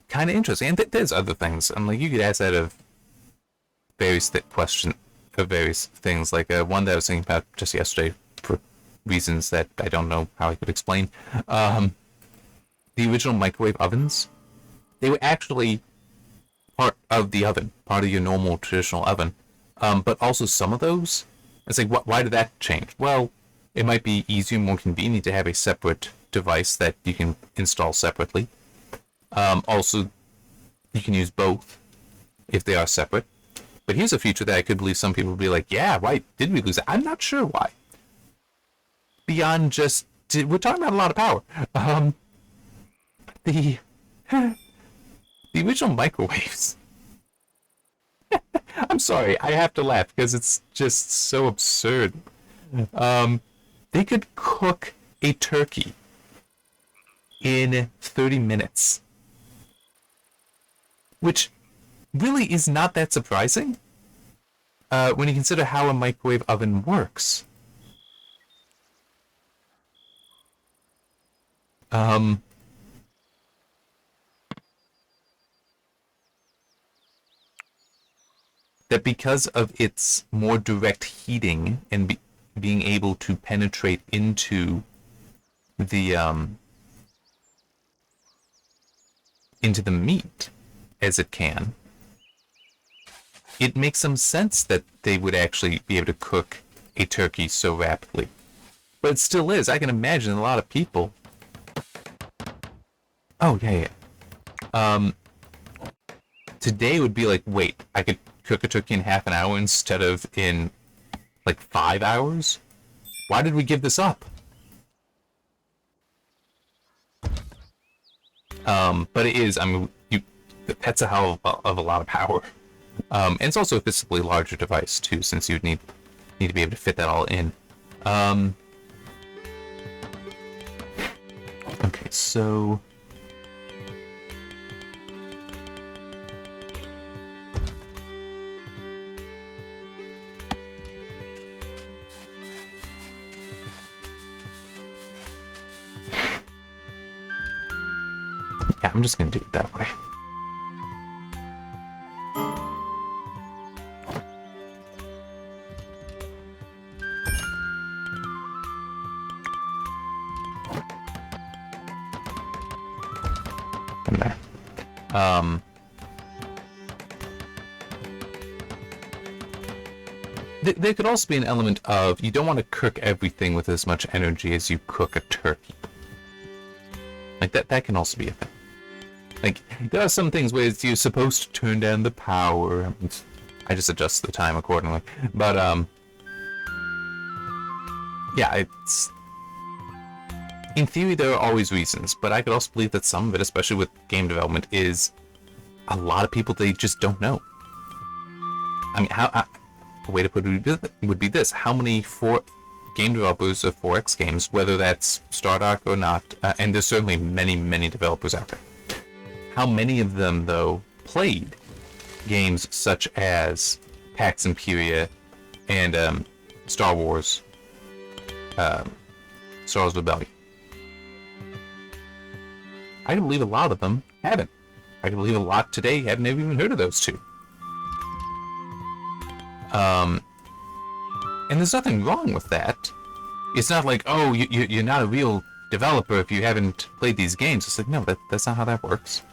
kind of interesting. And there's other things. I'm like, you could ask that of various questions. Of various things, like one that I was thinking about just yesterday for reasons that I don't know how I could explain. The original microwave ovens, they were actually part of the oven, part of your normal traditional oven. But also some of those, it's like, why did that change? Well, it might be easier, more convenient to have a separate device that you can install separately. Also, you can use both if they are separate. But here's a feature that I could believe some people would be like, yeah, why did we lose it? I'm not sure why. Beyond just, we're talking about a lot of power. The original microwaves. I'm sorry, I have to laugh because it's just so absurd. They could cook a turkey in 30 minutes. Which really is not that surprising when you consider how a microwave oven works. That because of its more direct heating and being able to penetrate into the meat as it can, it makes some sense that they would actually be able to cook a turkey so rapidly. But it still is. I can imagine a lot of people. Oh, yeah. Today would be like, wait, I could cook a turkey in half an hour instead of in like 5 hours? Why did we give this up? But it is, I mean, that's a hell of a lot of power. And it's also a physically larger device too, since you'd need to be able to fit that all in. Okay, so yeah, I'm just gonna do it that way. There could also be an element of you don't want to cook everything with as much energy as you cook a turkey. Like that can also be a thing. Like there are some things where you're supposed to turn down the power. I just adjust the time accordingly. But yeah, it's in theory there are always reasons, but I could also believe that some of it, especially with game development, is a lot of people they just don't know. I mean, a way to put it would be this: how many game developers of 4X games, whether that's Stardock or not, and there's certainly many developers out there. How many of them, though, played games such as Pax Imperia and Star Wars Rebellion? I can believe a lot of them haven't. I can believe a lot today haven't even heard of those two. And there's nothing wrong with that. It's not like, oh, you're not a real developer if you haven't played these games. It's like, no, that's not how that works.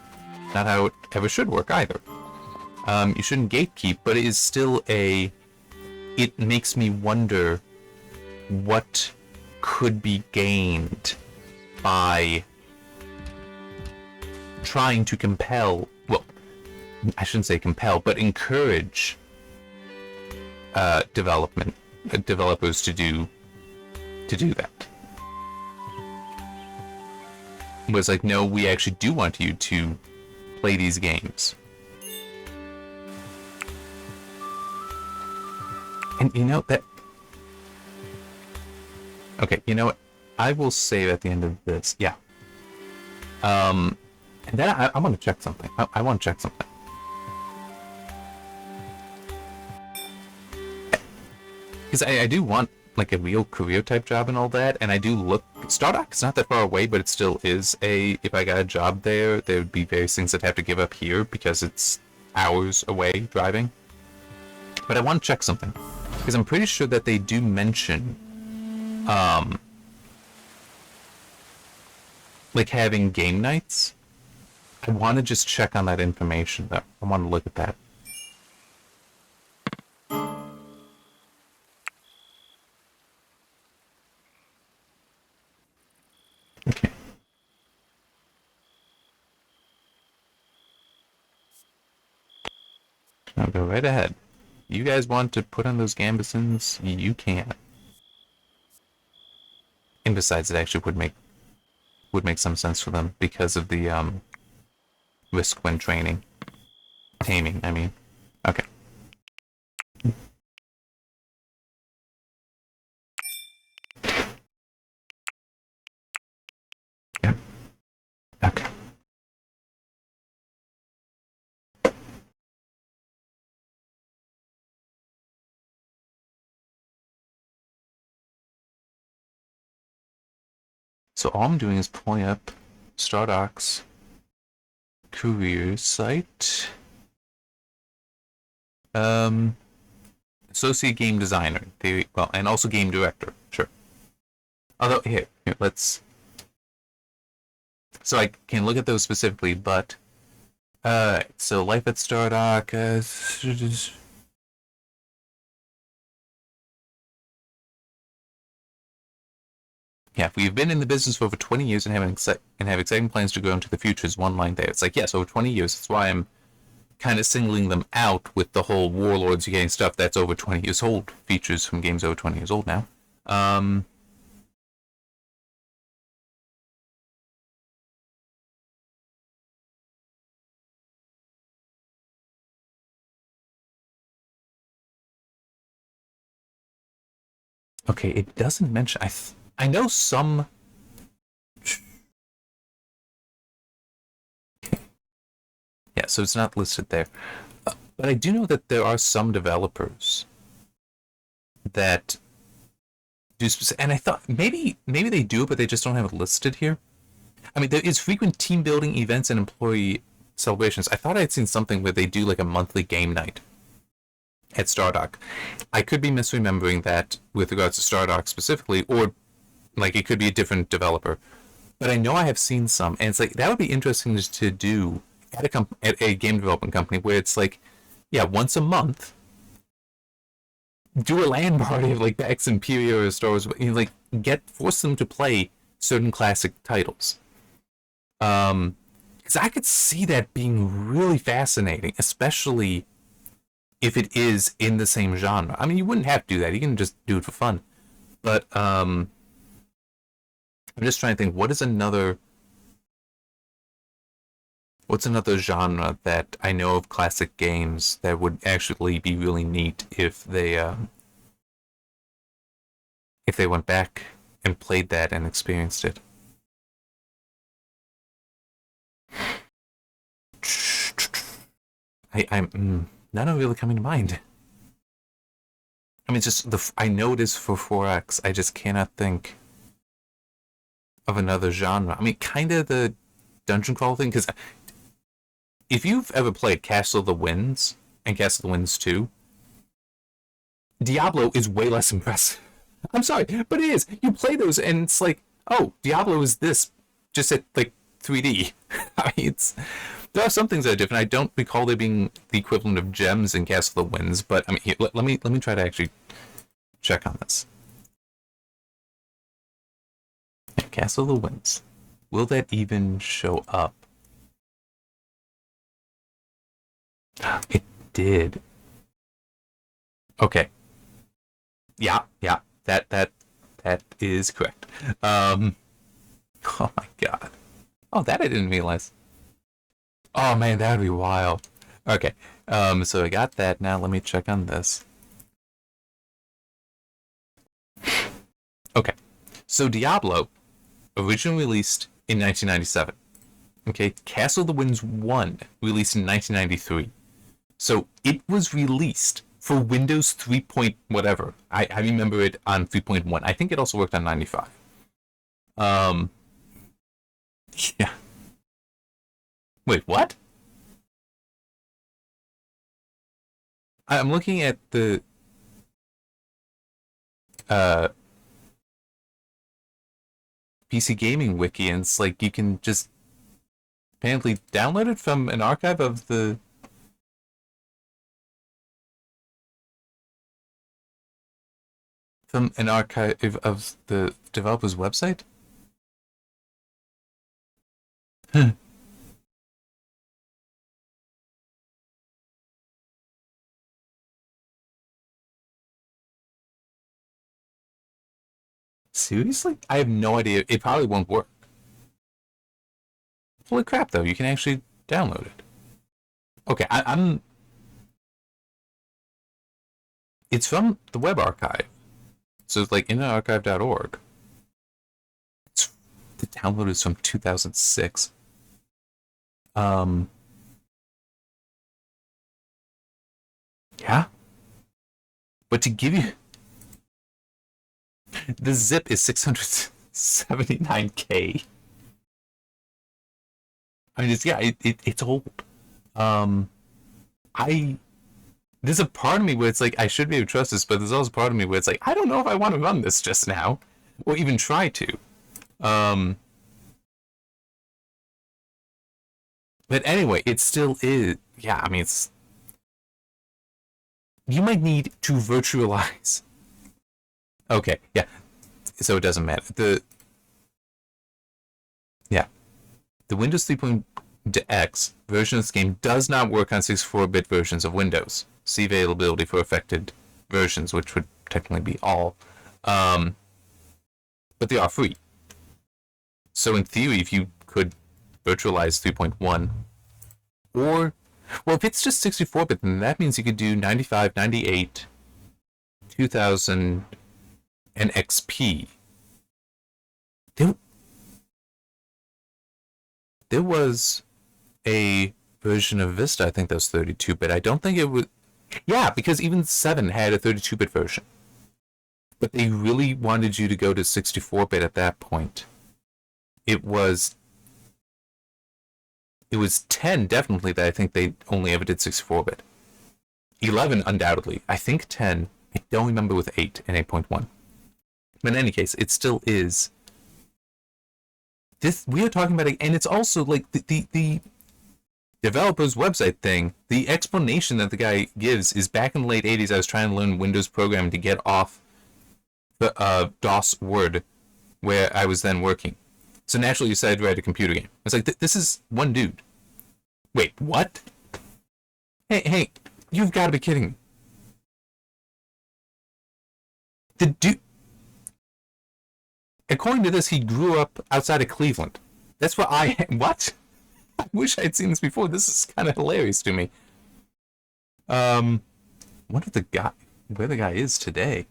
Not how it ever should work either. You shouldn't gatekeep, but it is still a it makes me wonder what could be gained by trying to compel, well, I shouldn't say compel, but encourage developers to do that. It was like, no, we actually do want you to play these games. And you know that... Okay, you know what? I will save at the end of this. Yeah. And then I want to check something. I want to check something. Because I do want like a real career type job and all that, and I do look... Stardock is not that far away, but it still is a... If I got a job there, there would be various things I'd have to give up here because it's hours away driving. But I want to check something. Because I'm pretty sure that they do mention... like having game nights. I want to just check on that information though. I want to look at that. Okay. I'll go right ahead. You guys want to put on those gambesons? You can. And besides, it actually would make some sense for them because of the risk when training. Taming, I mean. Okay. Yeah. Okay. So all I'm doing is pulling up Stardock's career site. Associate game designer. Well, and also game director. Sure. Although here, let's. So I can look at those specifically, but so life at Stardock. Yeah, we've been in the business for over 20 years and have exciting plans to grow into the future is one line there. It's like, yes, over 20 years. That's why I'm kind of singling them out with the whole Warlords getting stuff that's over 20 years old. Features from games over 20 years old now. Okay, it doesn't mention... I know some... Yeah, so it's not listed there. But I do know that there are some developers that do specific... And I thought maybe they do, but they just don't have it listed here. I mean, there is frequent team building events and employee celebrations. I thought I had seen something where they do like a monthly game night at Stardock. I could be misremembering that with regards to Stardock specifically, or like it could be a different developer. But I know I have seen some, and it's like that would be interesting to do at a game development company where it's like, yeah, once a month, do a LAN party of like the X Imperia or Star Wars, you know, like force them to play certain classic titles. Because I could see that being really fascinating, especially if it is in the same genre. I mean, you wouldn't have to do that. You can just do it for fun. But I'm just trying to think, what's another genre that I know of classic games that would actually be really neat if they went back and played that and experienced it. I'm none are really coming to mind. I mean, it's just I know it is for 4X. I just cannot think of another genre. I mean, kind of the dungeon crawl thing, because if you've ever played Castle of the Winds and Castle of the Winds 2, Diablo is way less impressive. I'm sorry, but it is. You play those and it's like, oh, Diablo is this, just at like 3D. I mean, There are some things that are different. I don't recall there being the equivalent of gems in Castle of the Winds, but I mean, here, let me try to actually check on this. Castle of the Winds. Will that even show up? It did. Okay. Yeah. That is correct. Oh my god. Oh, that I didn't realize. Oh man, that would be wild. Okay. So I got that. Now let me check on this. Okay. So Diablo, originally released in 1997. Okay. Castle of the Winds 1, released in 1993. So it was released for Windows 3. Whatever. I remember it on 3.1. I think it also worked on 95. Yeah. Wait, what? I'm looking at the PC Gaming Wiki, and it's like you can just apparently download it from an archive of the developer's website. Seriously? I have no idea. It probably won't work. Holy crap, though. You can actually download it. Okay, I'm... It's from the web archive. So it's like internetarchive.org. The download is from 2006. Yeah. But to give you... The zip is 679K. I mean, it's old. There's a part of me where it's like, I should be able to trust this, but there's also a part of me where it's like, I don't know if I want to run this just now, or even try to. But anyway, it still is. Yeah, I mean, it's... You might need to virtualize. Okay, yeah. So it doesn't matter. The Windows 3.x version of this game does not work on 64-bit versions of Windows. See availability for affected versions, which would technically be all. But they are free. So in theory, if you could virtualize 3.1, or, well, if it's just 64-bit, then that means you could do 95, 98, 2000, and XP. There was a version of Vista, I think that was 32-bit. I don't think it was... Yeah, because even 7 had a 32-bit version. But they really wanted you to go to 64-bit at that point. It was 10, definitely, that I think they only ever did 64-bit. 11, undoubtedly. I think 10. I don't remember with 8 and 8.1. But in any case, it still is... This we are talking about, and it's also like the developer's website thing. The explanation that the guy gives is back in the late 80s, I was trying to learn Windows programming to get off the DOS Word, where I was then working. So naturally, you decided to write a computer game. It's like, this is one dude. Wait, what? Hey, you've got to be kidding me. The dude... According to this, he grew up outside of Cleveland. That's what what? I wish I'd seen this before. This is kind of hilarious to me. Wonder where the guy is today.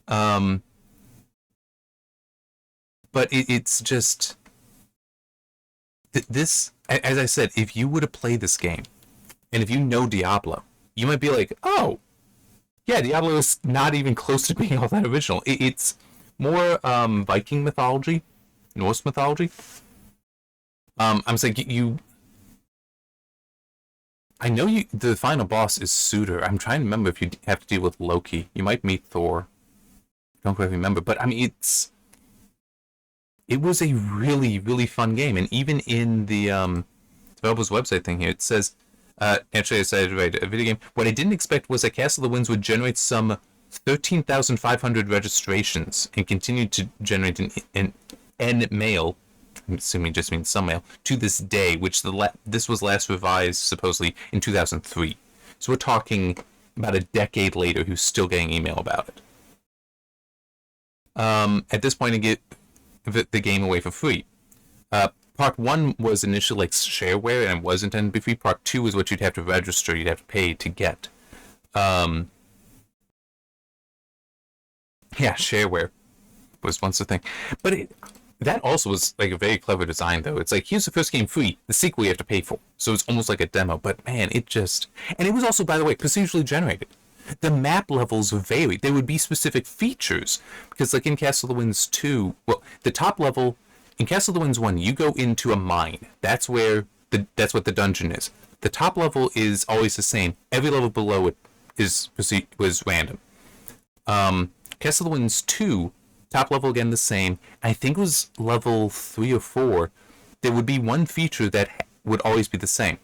But it's just... This, as I said, if you were to play this game, and if you know Diablo, you might be like, oh, yeah, Diablo is not even close to being all that original. It's more Viking mythology, Norse mythology. I'm saying I know the final boss is Suitor. I'm trying to remember if you have to deal with Loki. You might meet Thor. Don't quite remember, but I mean, it was a really, really fun game, and even in the developer's website thing here. It says, actually, I decided to write a video game. What I didn't expect was that Castle of the Winds would generate some 13,500 registrations and continue to generate an mail. I'm assuming it just means some mail to this day, which this was last revised supposedly in 2003. So we're talking about a decade later, who's still getting email about it. At this point, I get the game away for free. Part 1 was initially like shareware and was intended to be free. Part 2 is what you'd have to register, you'd have to pay to get. Yeah, shareware was once a thing. But that also was like a very clever design, though. It's like, here's the first game free, the sequel you have to pay for. So it's almost like a demo. But man, it just... And it was also, by the way, procedurally generated. The map levels varied. There would be specific features. Because like in Castle of the Winds 2, well, the top level... In Castle of the Winds 1, you go into a mine. That's what the dungeon is. The top level is always the same. Every level below it was random. Castle of the Winds 2, top level again the same. I think it was level 3 or 4. There would be one feature that would always be the same.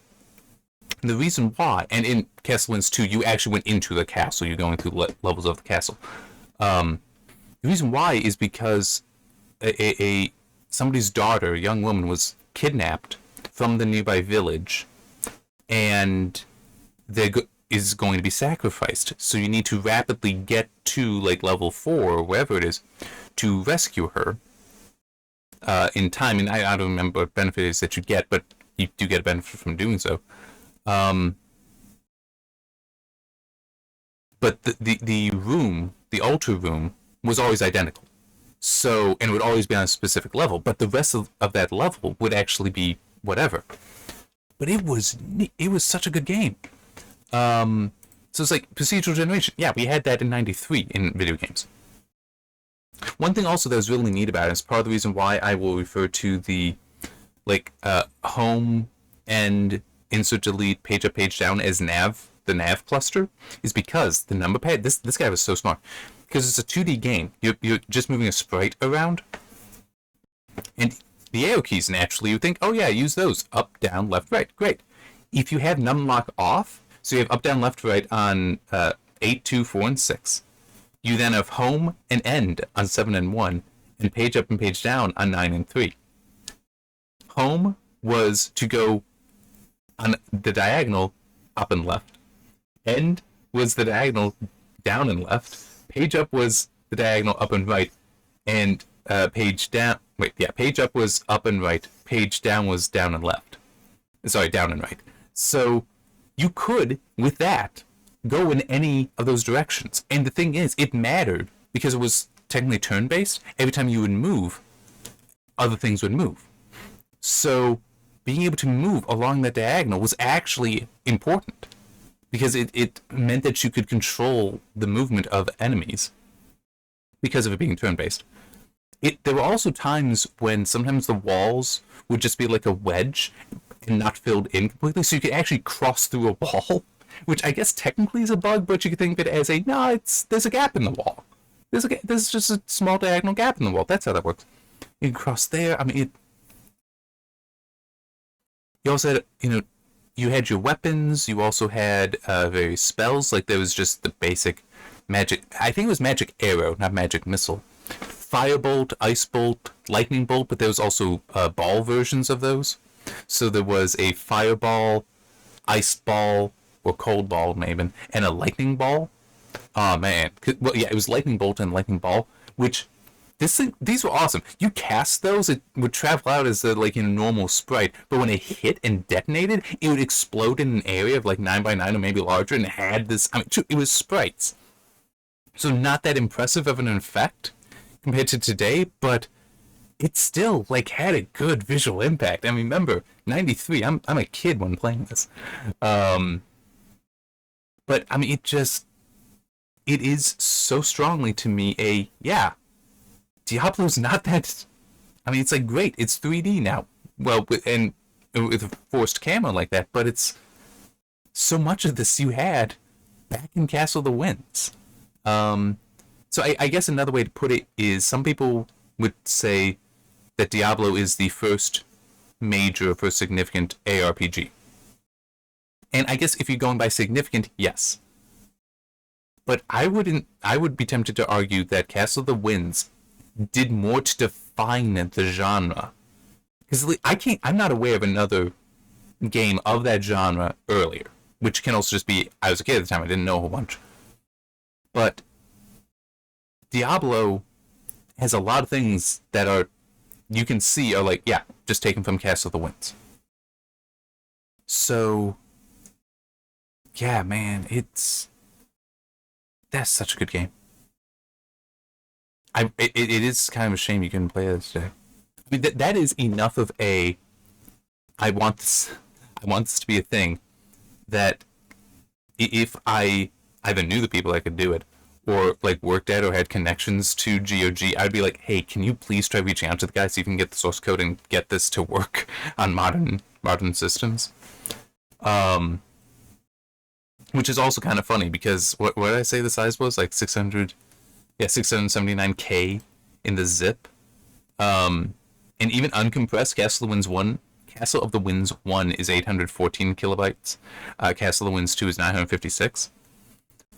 And the reason why, and in Castle of the Winds 2, you actually went into the castle. You're going through levels of the castle. The reason why is because somebody's daughter, a young woman, was kidnapped from the nearby village, and is going to be sacrificed. So you need to rapidly get to like level 4 or wherever it is to rescue her in time. And I don't remember what benefit it is that you get, but you do get a benefit from doing so. But the room, the altar room, was always identical. So, and it would always be on a specific level, but the rest of that level would actually be whatever. But it was such a good game. So it's like procedural generation. Yeah, we had that in '93 in video games. One thing also that was really neat about it is part of the reason why I will refer to the home and insert delete page up page down as the nav cluster, is because the number pad. This guy was so smart. Because it's a 2D game, you're just moving a sprite around, and the arrow keys naturally you think, oh yeah, use those up, down, left, right, great. If you have numlock off, so you have up, down, left, right on 8, 2, 4, and 6, you then have home and end on 7 and 1, and page up and page down on 9 and 3. Home was to go on the diagonal up and left. End was the diagonal down and left. Page up was the diagonal up and right, and page down. Page up was up and right. Page down was down and left. Sorry, down and right. So you could, with that, go in any of those directions. And the thing is, it mattered because it was technically turn-based. Every time you would move, other things would move. So being able to move along that diagonal was actually important, because it meant that you could control the movement of enemies because of it being turn-based. There were also times when sometimes the walls would just be like a wedge and not filled in completely, so you could actually cross through a wall, which I guess technically is a bug, but you could think of it as there's a gap in the wall. There's just a small diagonal gap in the wall. That's how that works. You can cross there. I mean, you also had, you had your weapons, you also had various spells, like there was just the basic magic, I think it was magic arrow, not magic missile. Firebolt, ice bolt, lightning bolt, but there was also ball versions of those. So there was a fireball, ice ball, or cold ball maybe, and a lightning ball. Oh man, well yeah, it was lightning bolt and lightning ball, which these were awesome. You cast those, it would travel out as like in a normal sprite, but when it hit and detonated, it would explode in an area of like 9x9 or maybe larger, and it had this. I mean, it was sprites, so not that impressive of an effect compared to today, but it still like had a good visual impact. I mean, remember '93? I'm a kid when playing this, but I mean, it is so strongly to me Diablo's not that. I mean, it's like great. It's 3D now. Well, and with a forced camera like that, but it's so much of this you had back in Castle of the Winds. So I guess another way to put it is some people would say that Diablo is the first major for significant ARPG. And I guess if you're going by significant, yes. But I would be tempted to argue that Castle of the Winds did more to define the genre. Because I'm not aware of another game of that genre earlier. Which can also just be, I was a kid at the time, I didn't know a whole bunch. But Diablo has a lot of things that you can see are like, yeah, just taken from Castle of the Winds. So, yeah, man, that's such a good game. It is kind of a shame you couldn't play this today. I mean, that is enough of I want this to be a thing that if I either knew the people that could do it, or like worked at or had connections to GOG, I'd be like, hey, can you please try reaching out to the guy so you can get the source code and get this to work on modern systems? Which is also kind of funny because what did I say the size was? Like 679K in the zip. And even uncompressed Castle of the Winds 1 is 814 kilobytes. Castle of the Winds 2 is 956.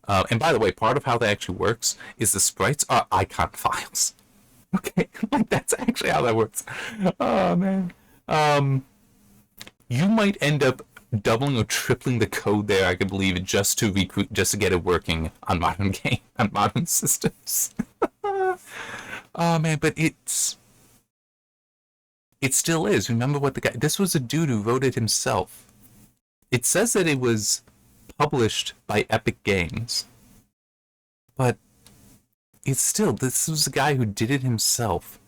And by the way, part of how that actually works is the sprites are icon files. Okay, like that's actually how that works. Oh man. You might end up doubling or tripling the code there, I could believe, just to get it working on modern systems. Oh man, but it still is. Remember what this was a dude who wrote it himself. It says that it was published by Epic Games, but this was a guy who did it himself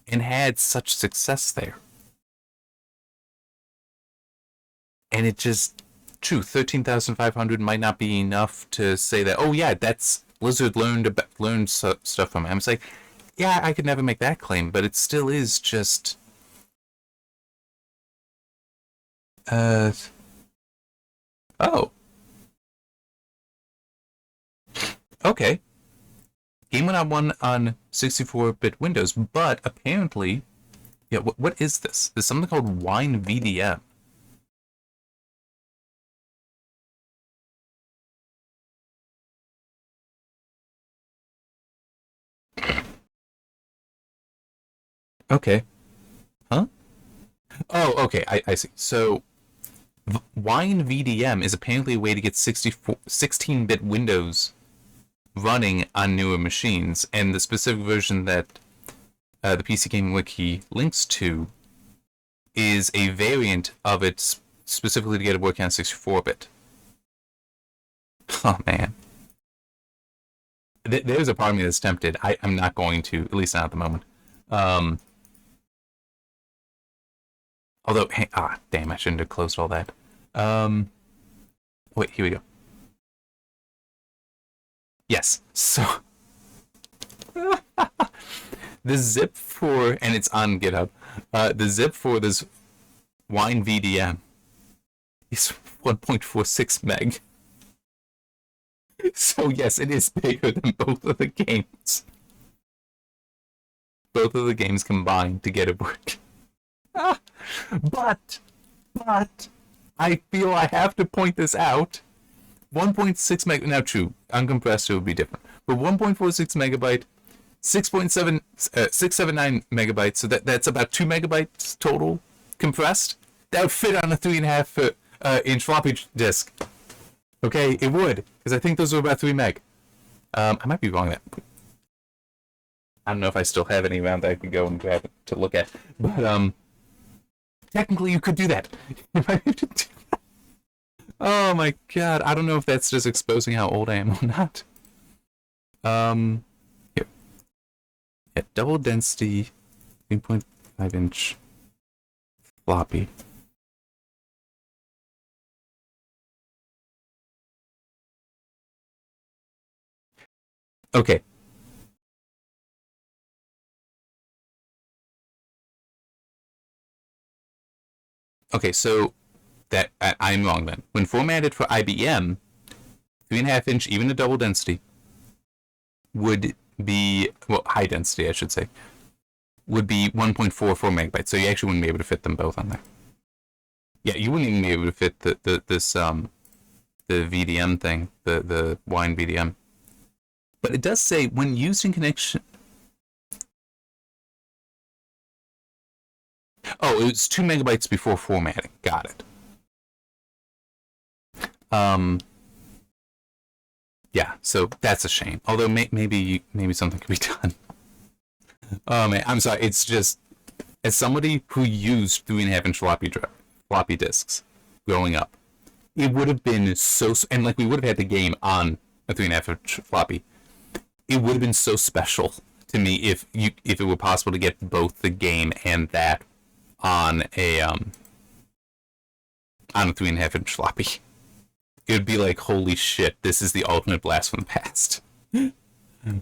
and had such success there. And it just, true, 13,500 might not be enough to say that, oh yeah, that's Blizzard learned stuff from him. It's like, yeah, I could never make that claim, but it still is just oh. Okay. Game went on 64-bit Windows, but apparently, yeah, what is this? There's something called Wine VDM. Okay. Huh? Oh, okay, I see. So, Wine VDM is apparently a way to get 16-bit Windows running on newer machines, and the specific version that the PC Gaming Wiki links to is a variant of it specifically to get it working on 64-bit. Oh, man. There's a part of me that's tempted. I'm not going to, at least not at the moment. Although, damn, I shouldn't have closed all that. Wait, here we go. Yes, so the zip for, and it's on GitHub, the zip for this Wine VDM is 1.46 meg. So yes, it is bigger than both of the games. Both of the games combined to get it working. But I feel I have to point this out. 1.6 meg, now true, uncompressed it would be different, but 1.46 megabyte, 679 megabytes, so that's about 2 megabytes total compressed. That would fit on a 3.5 inch floppy disk. Okay, it would, because I think those were about 3 meg. I might be wrong there. I don't know if I still have any around that I could go and grab to look at, but technically you could do that. You might have to do that. Oh my god, I don't know if that's just exposing how old I am or not. Here. Yeah, double density, 3.5 inch floppy. Okay. Okay, so that I'm wrong then. When formatted for IBM, 3.5 inch, even a double density, would be, well, high density, I should say, would be 1.44 megabytes. So you actually wouldn't be able to fit them both on there. Yeah, you wouldn't even be able to fit the VDM thing, the Wine VDM. But it does say when used in connection. Oh, it was 2 megabytes before formatting. Got it. Yeah, so that's a shame. Although maybe something could be done. Oh man, I'm sorry. It's just, as somebody who used 3.5-inch floppy disks growing up, it would have been so, and like we would have had the game on a 3.5-inch floppy. It would have been so special to me if it were possible to get both the game and that on a 3.5-inch floppy. It would be like, holy shit, this is the ultimate blast from the past.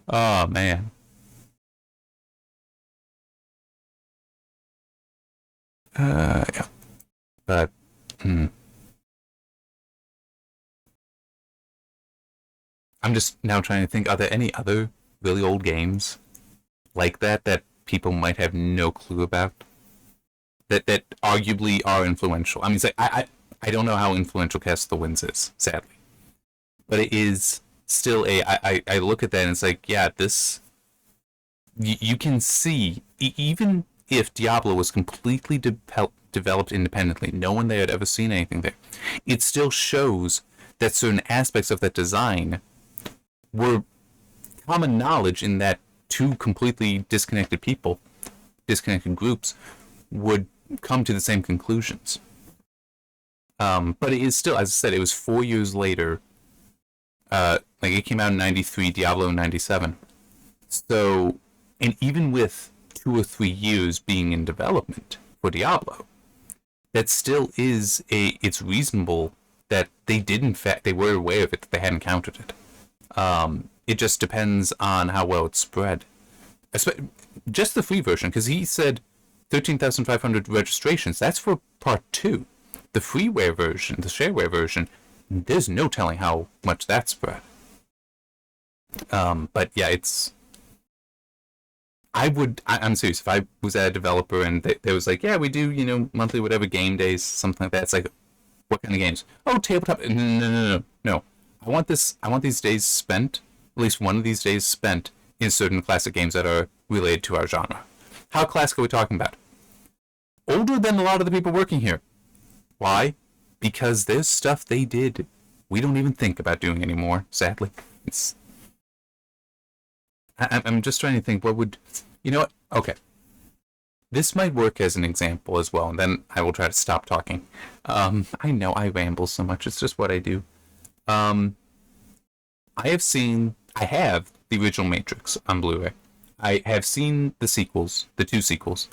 Oh man. Yeah. But I'm just now trying to think, are there any other really old games like that people might have no clue about? That arguably are influential. I mean, it's like, I don't know how influential Cast of the Winds is, sadly. But it is still I look at that and it's like, yeah, this, you can see, even if Diablo was completely developed independently, no one there had ever seen anything there, it still shows that certain aspects of that design were common knowledge, in that two completely disconnected groups, would come to the same conclusions. But it is still, as I said, it was 4 years later. Like, it came out in 93, Diablo in 97. So, and even with 2 or 3 years being in development for Diablo, that still is it's reasonable that they did, in fact, they were aware of it, that they had encountered it. It just depends on how well it's spread. Just the free version, because he said 13,500 registrations. That's for part 2. The freeware version, the shareware version, there's no telling how much that spread. But yeah, it's... I'm serious. If I was at a developer and they was like, yeah, we do, monthly whatever game days, something like that. It's like, what kind of games? Oh, tabletop. No. I want these days spent, at least one of these days spent, in certain classic games that are related to our genre. How classic are we talking about? Older than a lot of the people working here. Why? Because there's stuff they did we don't even think about doing anymore, sadly. I'm just trying to think, what would... You know what? Okay. This might work as an example as well, and then I will try to stop talking. I know I ramble so much. It's just what I do. I have the original Matrix on Blu-ray. I have seen the sequels, the 2 sequels,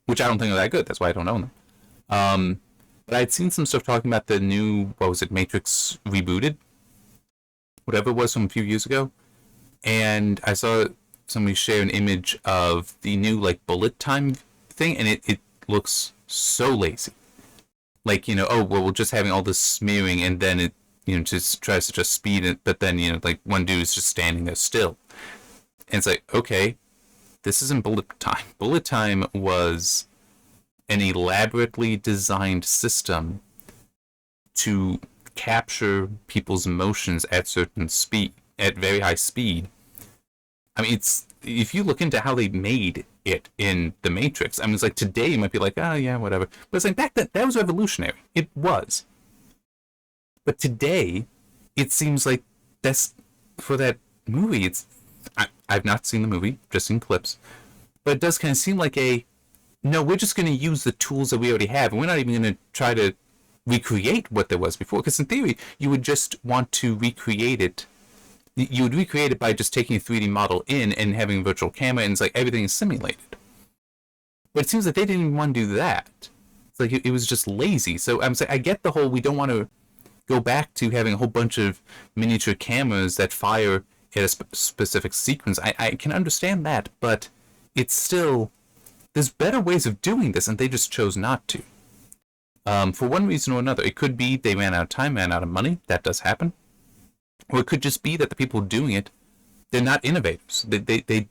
which I don't think are that good. That's why I don't own them. But I'd seen some stuff talking about the new, Matrix Rebooted? Whatever it was from a few years ago. And I saw somebody share an image of the new, bullet time thing, and it looks so lazy. We're just having all this smearing, and then it, just tries to just speed it, but then, one dude is just standing there still. And it's like, okay, this isn't bullet time. Bullet time was an elaborately designed system to capture people's emotions at certain speed, at very high speed. I mean, if you look into how they made it in The Matrix, I mean, it's like today you might be like, oh yeah, whatever. But it's like back then, that was revolutionary. It was. But today, it seems like that's, for that movie, I've not seen the movie, just seen clips. But it does kind of seem like no, we're just going to use the tools that we already have, and we're not even going to try to recreate what there was before. Because in theory, you would just want to recreate it. You would recreate it by just taking a 3D model in and having a virtual camera, and it's like everything is simulated. But it seems like they didn't even want to do that. It's like it was just lazy. So I'm saying, I get the whole, we don't want to go back to having a whole bunch of miniature cameras that fire at a specific sequence. I can understand that, but it's still, there's better ways of doing this, and they just chose not to. For one reason or another. It could be they ran out of time, ran out of money. That does happen. Or it could just be that the people doing it, they're not innovators. They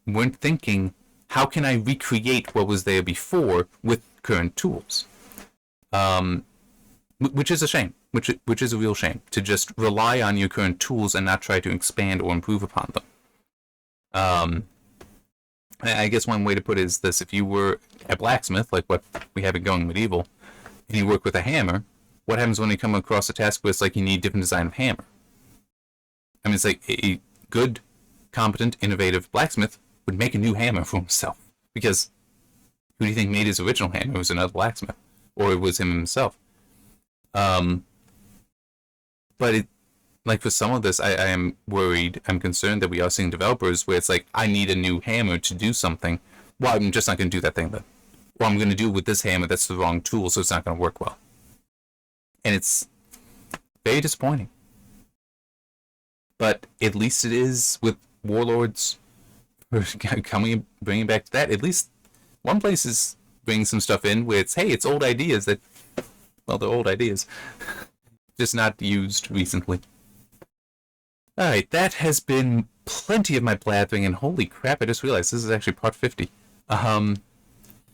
weren't thinking how can I recreate what was there before with current tools? Which is a shame. Which is a real shame, to just rely on your current tools and not try to expand or improve upon them. I guess one way to put it is this: if you were a blacksmith, like what we have it going medieval, and you work with a hammer, what happens when you come across a task where it's like you need a different design of hammer? I mean, it's like a good, competent, innovative blacksmith would make a new hammer for himself. Because who do you think made his original hammer? It was another blacksmith. Or it was him himself. But it, like for some of this, I am worried, I'm concerned that we are seeing developers where it's like, I need a new hammer to do something. Well, I'm just not going to do that thing then. Or I'm going to do it with this hammer that's the wrong tool, so it's not going to work well. And it's very disappointing. But at least it is with Warlords bringing back to that. At least one place is bringing some stuff in where it's, hey, it's old ideas that, well, they're old ideas. Just not used recently. Alright, that has been plenty of my blathering, and holy crap, I just realized this is actually part 50.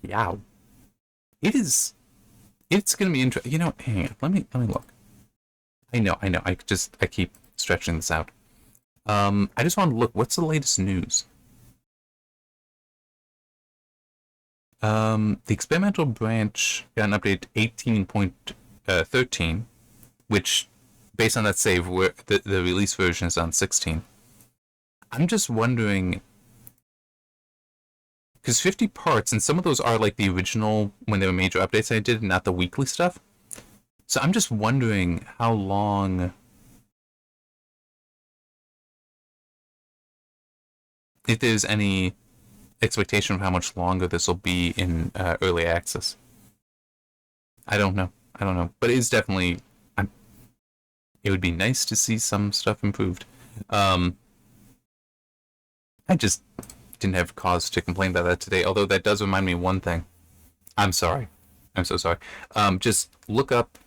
Yeah. It's gonna be interesting. You know, hang on, let me look. I know, I keep stretching this out. I just want to look, what's the latest news? The experimental branch got an update 18.13, which, based on that save, where the release version is on 16. I'm just wondering, because 50 parts, and some of those are like the original, when there were major updates I did, not the weekly stuff. So I'm just wondering how long, if there's any expectation of how much longer this will be in early access. I don't know. But it is definitely, it would be nice to see some stuff improved. I just didn't have cause to complain about that today, although that does remind me of one thing. I'm sorry. I'm so sorry. Just look up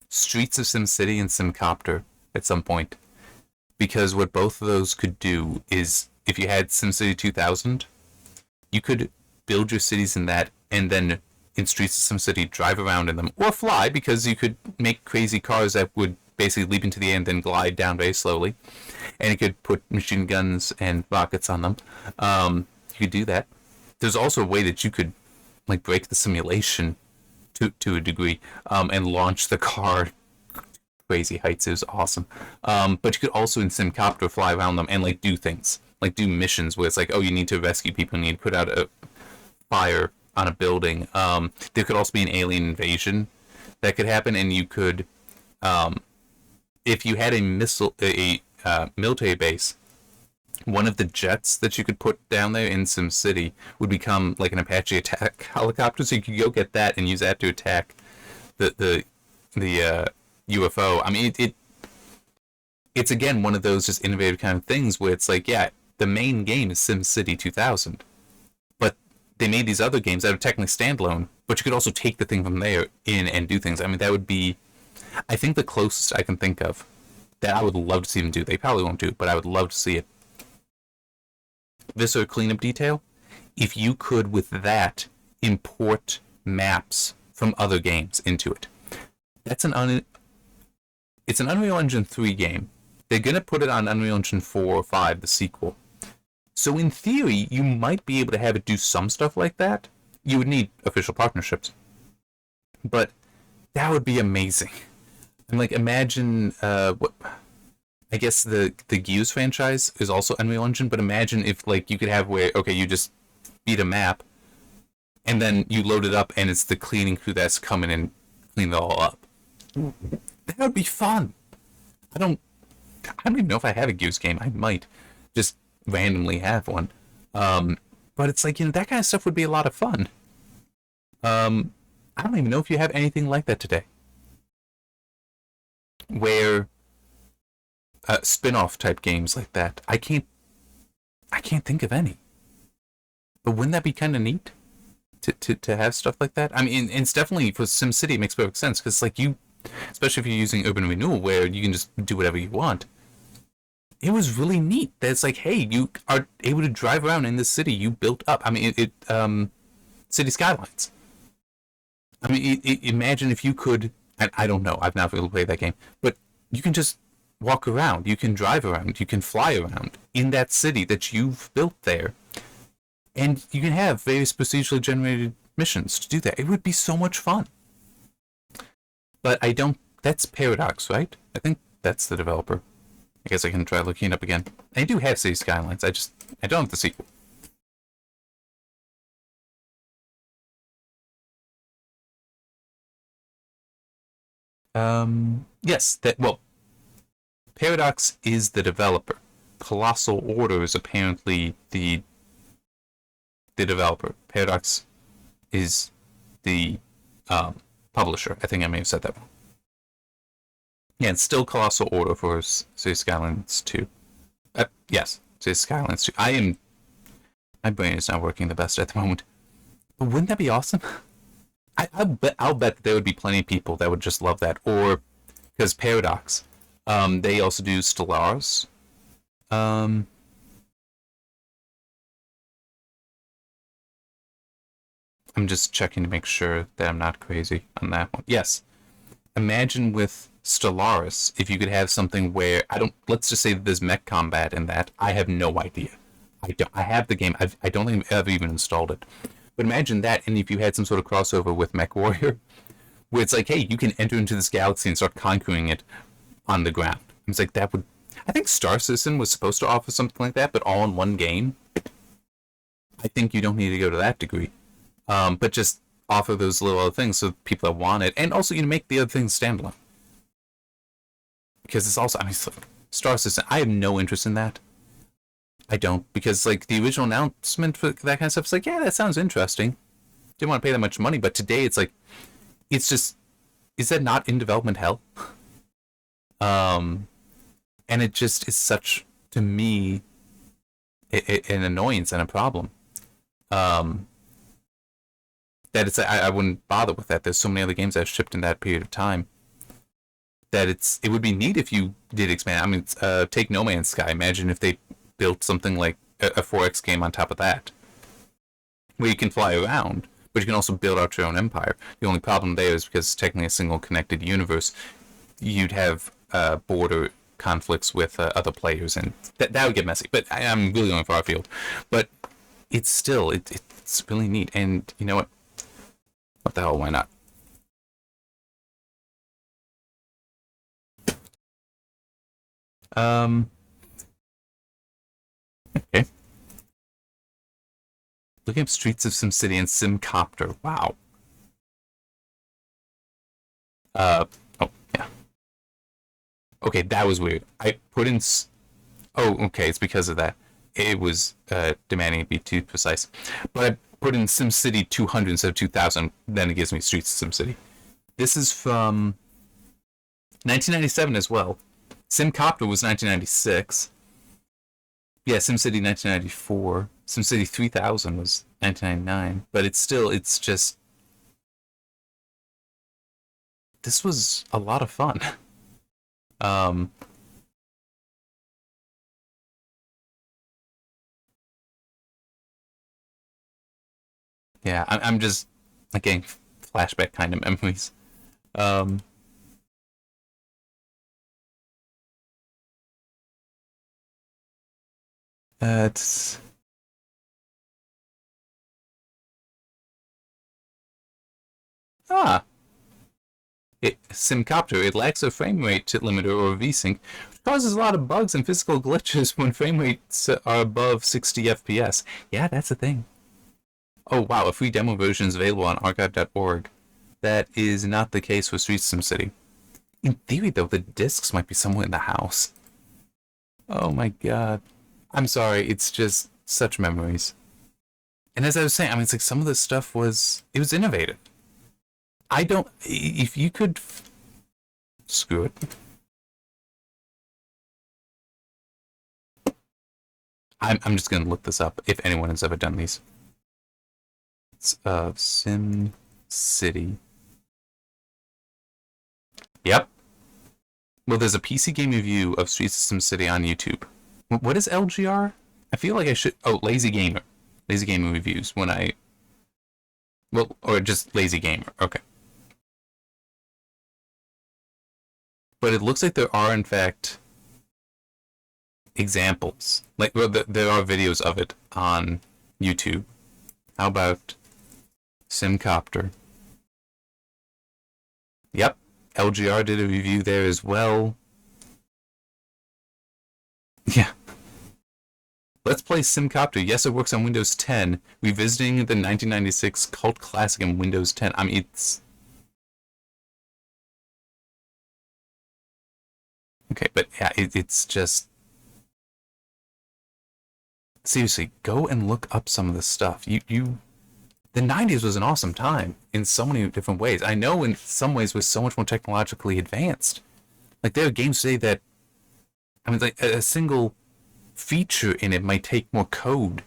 Streets of SimCity and SimCopter at some point. Because what both of those could do is, if you had SimCity 2000, you could build your cities in that, and then in Streets of SimCity drive around in them, or fly, because you could make crazy cars that would basically leap into the air and then glide down very slowly. And you could put machine guns and rockets on them. You could do that. There's also a way that you could like break the simulation to a degree, and launch the car crazy heights. It was awesome. But you could also in SimCopter fly around them and like do things. Like do missions where it's like, oh, you need to rescue people, you need to put out a fire on a building. There could also be an alien invasion that could happen, and you could, if you had a military base, one of the jets that you could put down there in SimCity would become like an Apache attack helicopter, so you could go get that and use that to attack the UFO. I mean, it's again one of those just innovative kind of things where it's like, yeah, the main game is SimCity 2000, but they made these other games that are technically standalone, but you could also take the thing from there in and do things. I mean, that would be, I think, the closest I can think of that I would love to see them do. They probably won't do, but I would love to see it. This or cleanup detail, if you could with that import maps from other games into it. That's it's an Unreal Engine 3 game. They're going to put it on Unreal Engine 4 or 5, the sequel. So in theory, you might be able to have it do some stuff like that. You would need official partnerships. But that would be amazing. And like, imagine what I guess the Gears franchise is also Unreal Engine, but imagine if like you could have where, okay, you just beat a map and then you load it up and it's the cleaning crew that's coming and clean it all up. That would be fun. I don't even know if I have a Gears game. I might just randomly have one. But it's like, you know, that kind of stuff would be a lot of fun. I don't even know if you have anything like that today. Where spin-off type games like that. I can't think of any. But wouldn't that be kind of neat to have stuff like that? I mean, it's definitely for SimCity, it makes perfect sense because like you, especially if you're using urban renewal where you can just do whatever you want. it was really neat. That's like, hey, you are able to drive around in the city you built up. I mean, city skylines. I mean, imagine if you could. I don't know. I've not really played that game, but you can just walk around. You can drive around. You can fly around in that city that you've built there, and you can have various procedurally generated missions to do that. It would be so much fun. But I don't. That's Paradox, right? I think that's the developer. I guess I can try looking it up again. I do have City Skylines. I don't have the sequel. Yes, Paradox is the developer. Colossal Order is apparently the developer. Paradox is the publisher. I think I may have said that wrong. Yeah, it's still Colossal Order for City Skylines 2. Yes, City Skylines 2. My brain is not working the best at the moment. But wouldn't that be awesome? I'll bet there would be plenty of people that would just love that. Or, because Paradox, they also do Stellaris. I'm just checking to make sure that I'm not crazy on that one. Yes. Imagine with Stellaris, if you could have something where, let's just say that there's mech combat in that. I have no idea. I have the game. I don't think I've ever even installed it. But imagine that, and if you had some sort of crossover with Mech Warrior, where it's like, hey, you can enter into this galaxy and start conquering it on the ground. It's like, that would... I think Star Citizen was supposed to offer something like that, but all in one game. I think you don't need to go to that degree. But just offer those little other things so people that want it, and also you make the other things standalone. Because it's also, I mean, it's like, Star Citizen, I have no interest in that. I don't, because like the original announcement for that kind of stuff is like, yeah, that sounds interesting. Didn't want to pay that much money, but today it's like, it's just, is that not in development hell? And it just is such, to me, an annoyance and a problem. That it's, I wouldn't bother with that. There's so many other games that have shipped in that period of time that it would be neat if you did expand. I mean, take No Man's Sky. Imagine if they built something like a 4X game on top of that, where you can fly around, but you can also build out your own empire. The only problem there is because it's technically a single connected universe, you'd have border conflicts with other players, and that would get messy. But I'm really going far afield. But it's still, it's really neat. And you know what? What the hell, why not? Okay. Looking up Streets of SimCity and SimCopter. Wow. Oh, yeah. Okay, that was weird. I put in... Oh, okay, it's because of that. It was demanding it be too precise. But I put in SimCity 200 instead of 2000, then it gives me Streets of SimCity. This is from 1997 as well. SimCopter was 1996. Yeah, SimCity 1994. SimCity 3000 was 1999. But it's just... This was a lot of fun. Yeah, I'm just, again, flashback kind of memories. Um, it's... Ah, SimCopter, it lacks a frame rate limiter or VSync, which causes a lot of bugs and physical glitches when frame rates are above 60 FPS. Yeah, that's a thing. Oh wow, a free demo version is available on archive.org. That is not the case with Streets of SimCity. In theory, though, the discs might be somewhere in the house. Oh my god. I'm sorry, it's just such memories. And as I was saying, I mean, it's like some of this stuff it was innovative. I don't, if you could, screw it. I'm just gonna look this up if anyone has ever done these. It's Sim City. Yep. Well, there's a PC game review of Streets of SimCity on YouTube. What is LGR? I feel like I should... Oh, Lazy Gamer. Lazy Gamer reviews when I... Well, or just Lazy Gamer. Okay. But it looks like there are, in fact, examples. Like, well, there are videos of it on YouTube. How about Simcopter? Yep. LGR did a review there as well. Yeah. Let's play Simcopter. Yes, it works on Windows 10. Revisiting the 1996 cult classic in Windows 10. I mean, it's... Okay, but yeah, it's just... Seriously, go and look up some of this stuff. The 90s was an awesome time in so many different ways. I know in some ways was so much more technologically advanced. Like, there are games today that... I mean, like, a single feature in it might take more code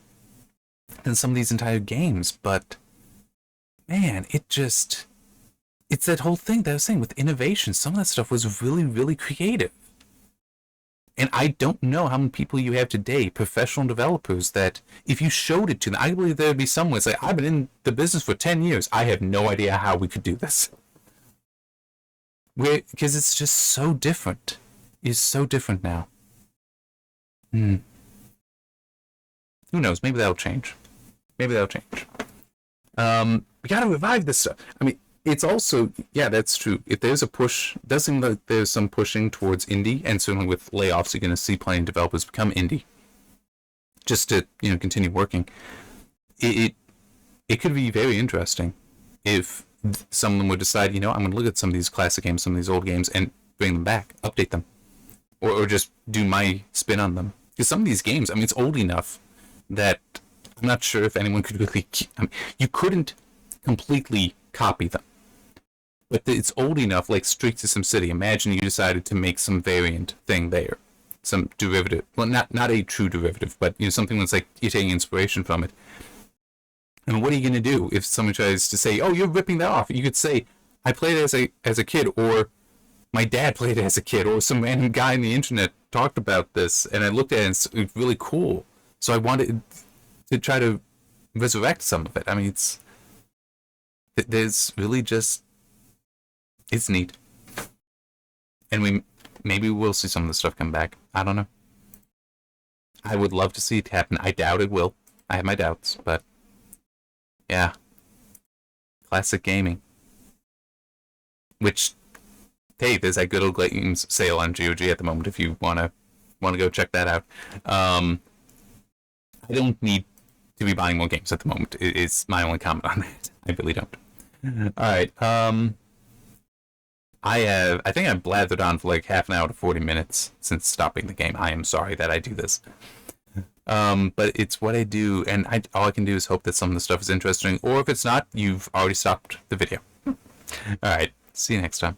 than some of these entire games, but... Man, it just... It's that whole thing that I was saying with innovation. Some of that stuff was really, really creative. And I don't know how many people you have today, professional developers, that if you showed it to them, I believe there would be someone say, I've been in the business for 10 years. I have no idea how we could do this. Because it's just so different. It's so different now. Who knows? Maybe that'll change. Maybe that'll change. We gotta revive this stuff. I mean, it's also, yeah, that's true. If there's a push, it does seem like there's some pushing towards indie, and certainly with layoffs, you're going to see plenty of developers become indie, just to continue working. It could be very interesting if someone would decide, I'm going to look at some of these classic games, some of these old games, and bring them back, update them, or just do my spin on them. Because some of these games, I mean, it's old enough that I'm not sure if anyone could really. I mean, you couldn't completely copy them. But it's old enough, like Streets of SimCity. Imagine you decided to make some variant thing there, some derivative. Well, not a true derivative, but something that's like you're taking inspiration from it. And what are you going to do if someone tries to say, "Oh, you're ripping that off"? You could say, "I played it as a kid," or "My dad played it as a kid," or some random guy on the internet talked about this, and I looked at it and it's really cool. So I wanted to try to resurrect some of it. I mean, there's really just. It's neat. And maybe we'll see some of the stuff come back. I don't know. I would love to see it happen. I doubt it will. I have my doubts, but yeah. Classic gaming. Which, hey, there's that Good Old Games sale on GOG at the moment if you wanna go check that out. I don't need to be buying more games at the moment. It's my only comment on that. I really don't. Alright, I think I blathered on for like half an hour to 40 minutes since stopping the game. I am sorry that I do this. But it's what I do, and all I can do is hope that some of the stuff is interesting, or if it's not, you've already stopped the video. Alright, see you next time.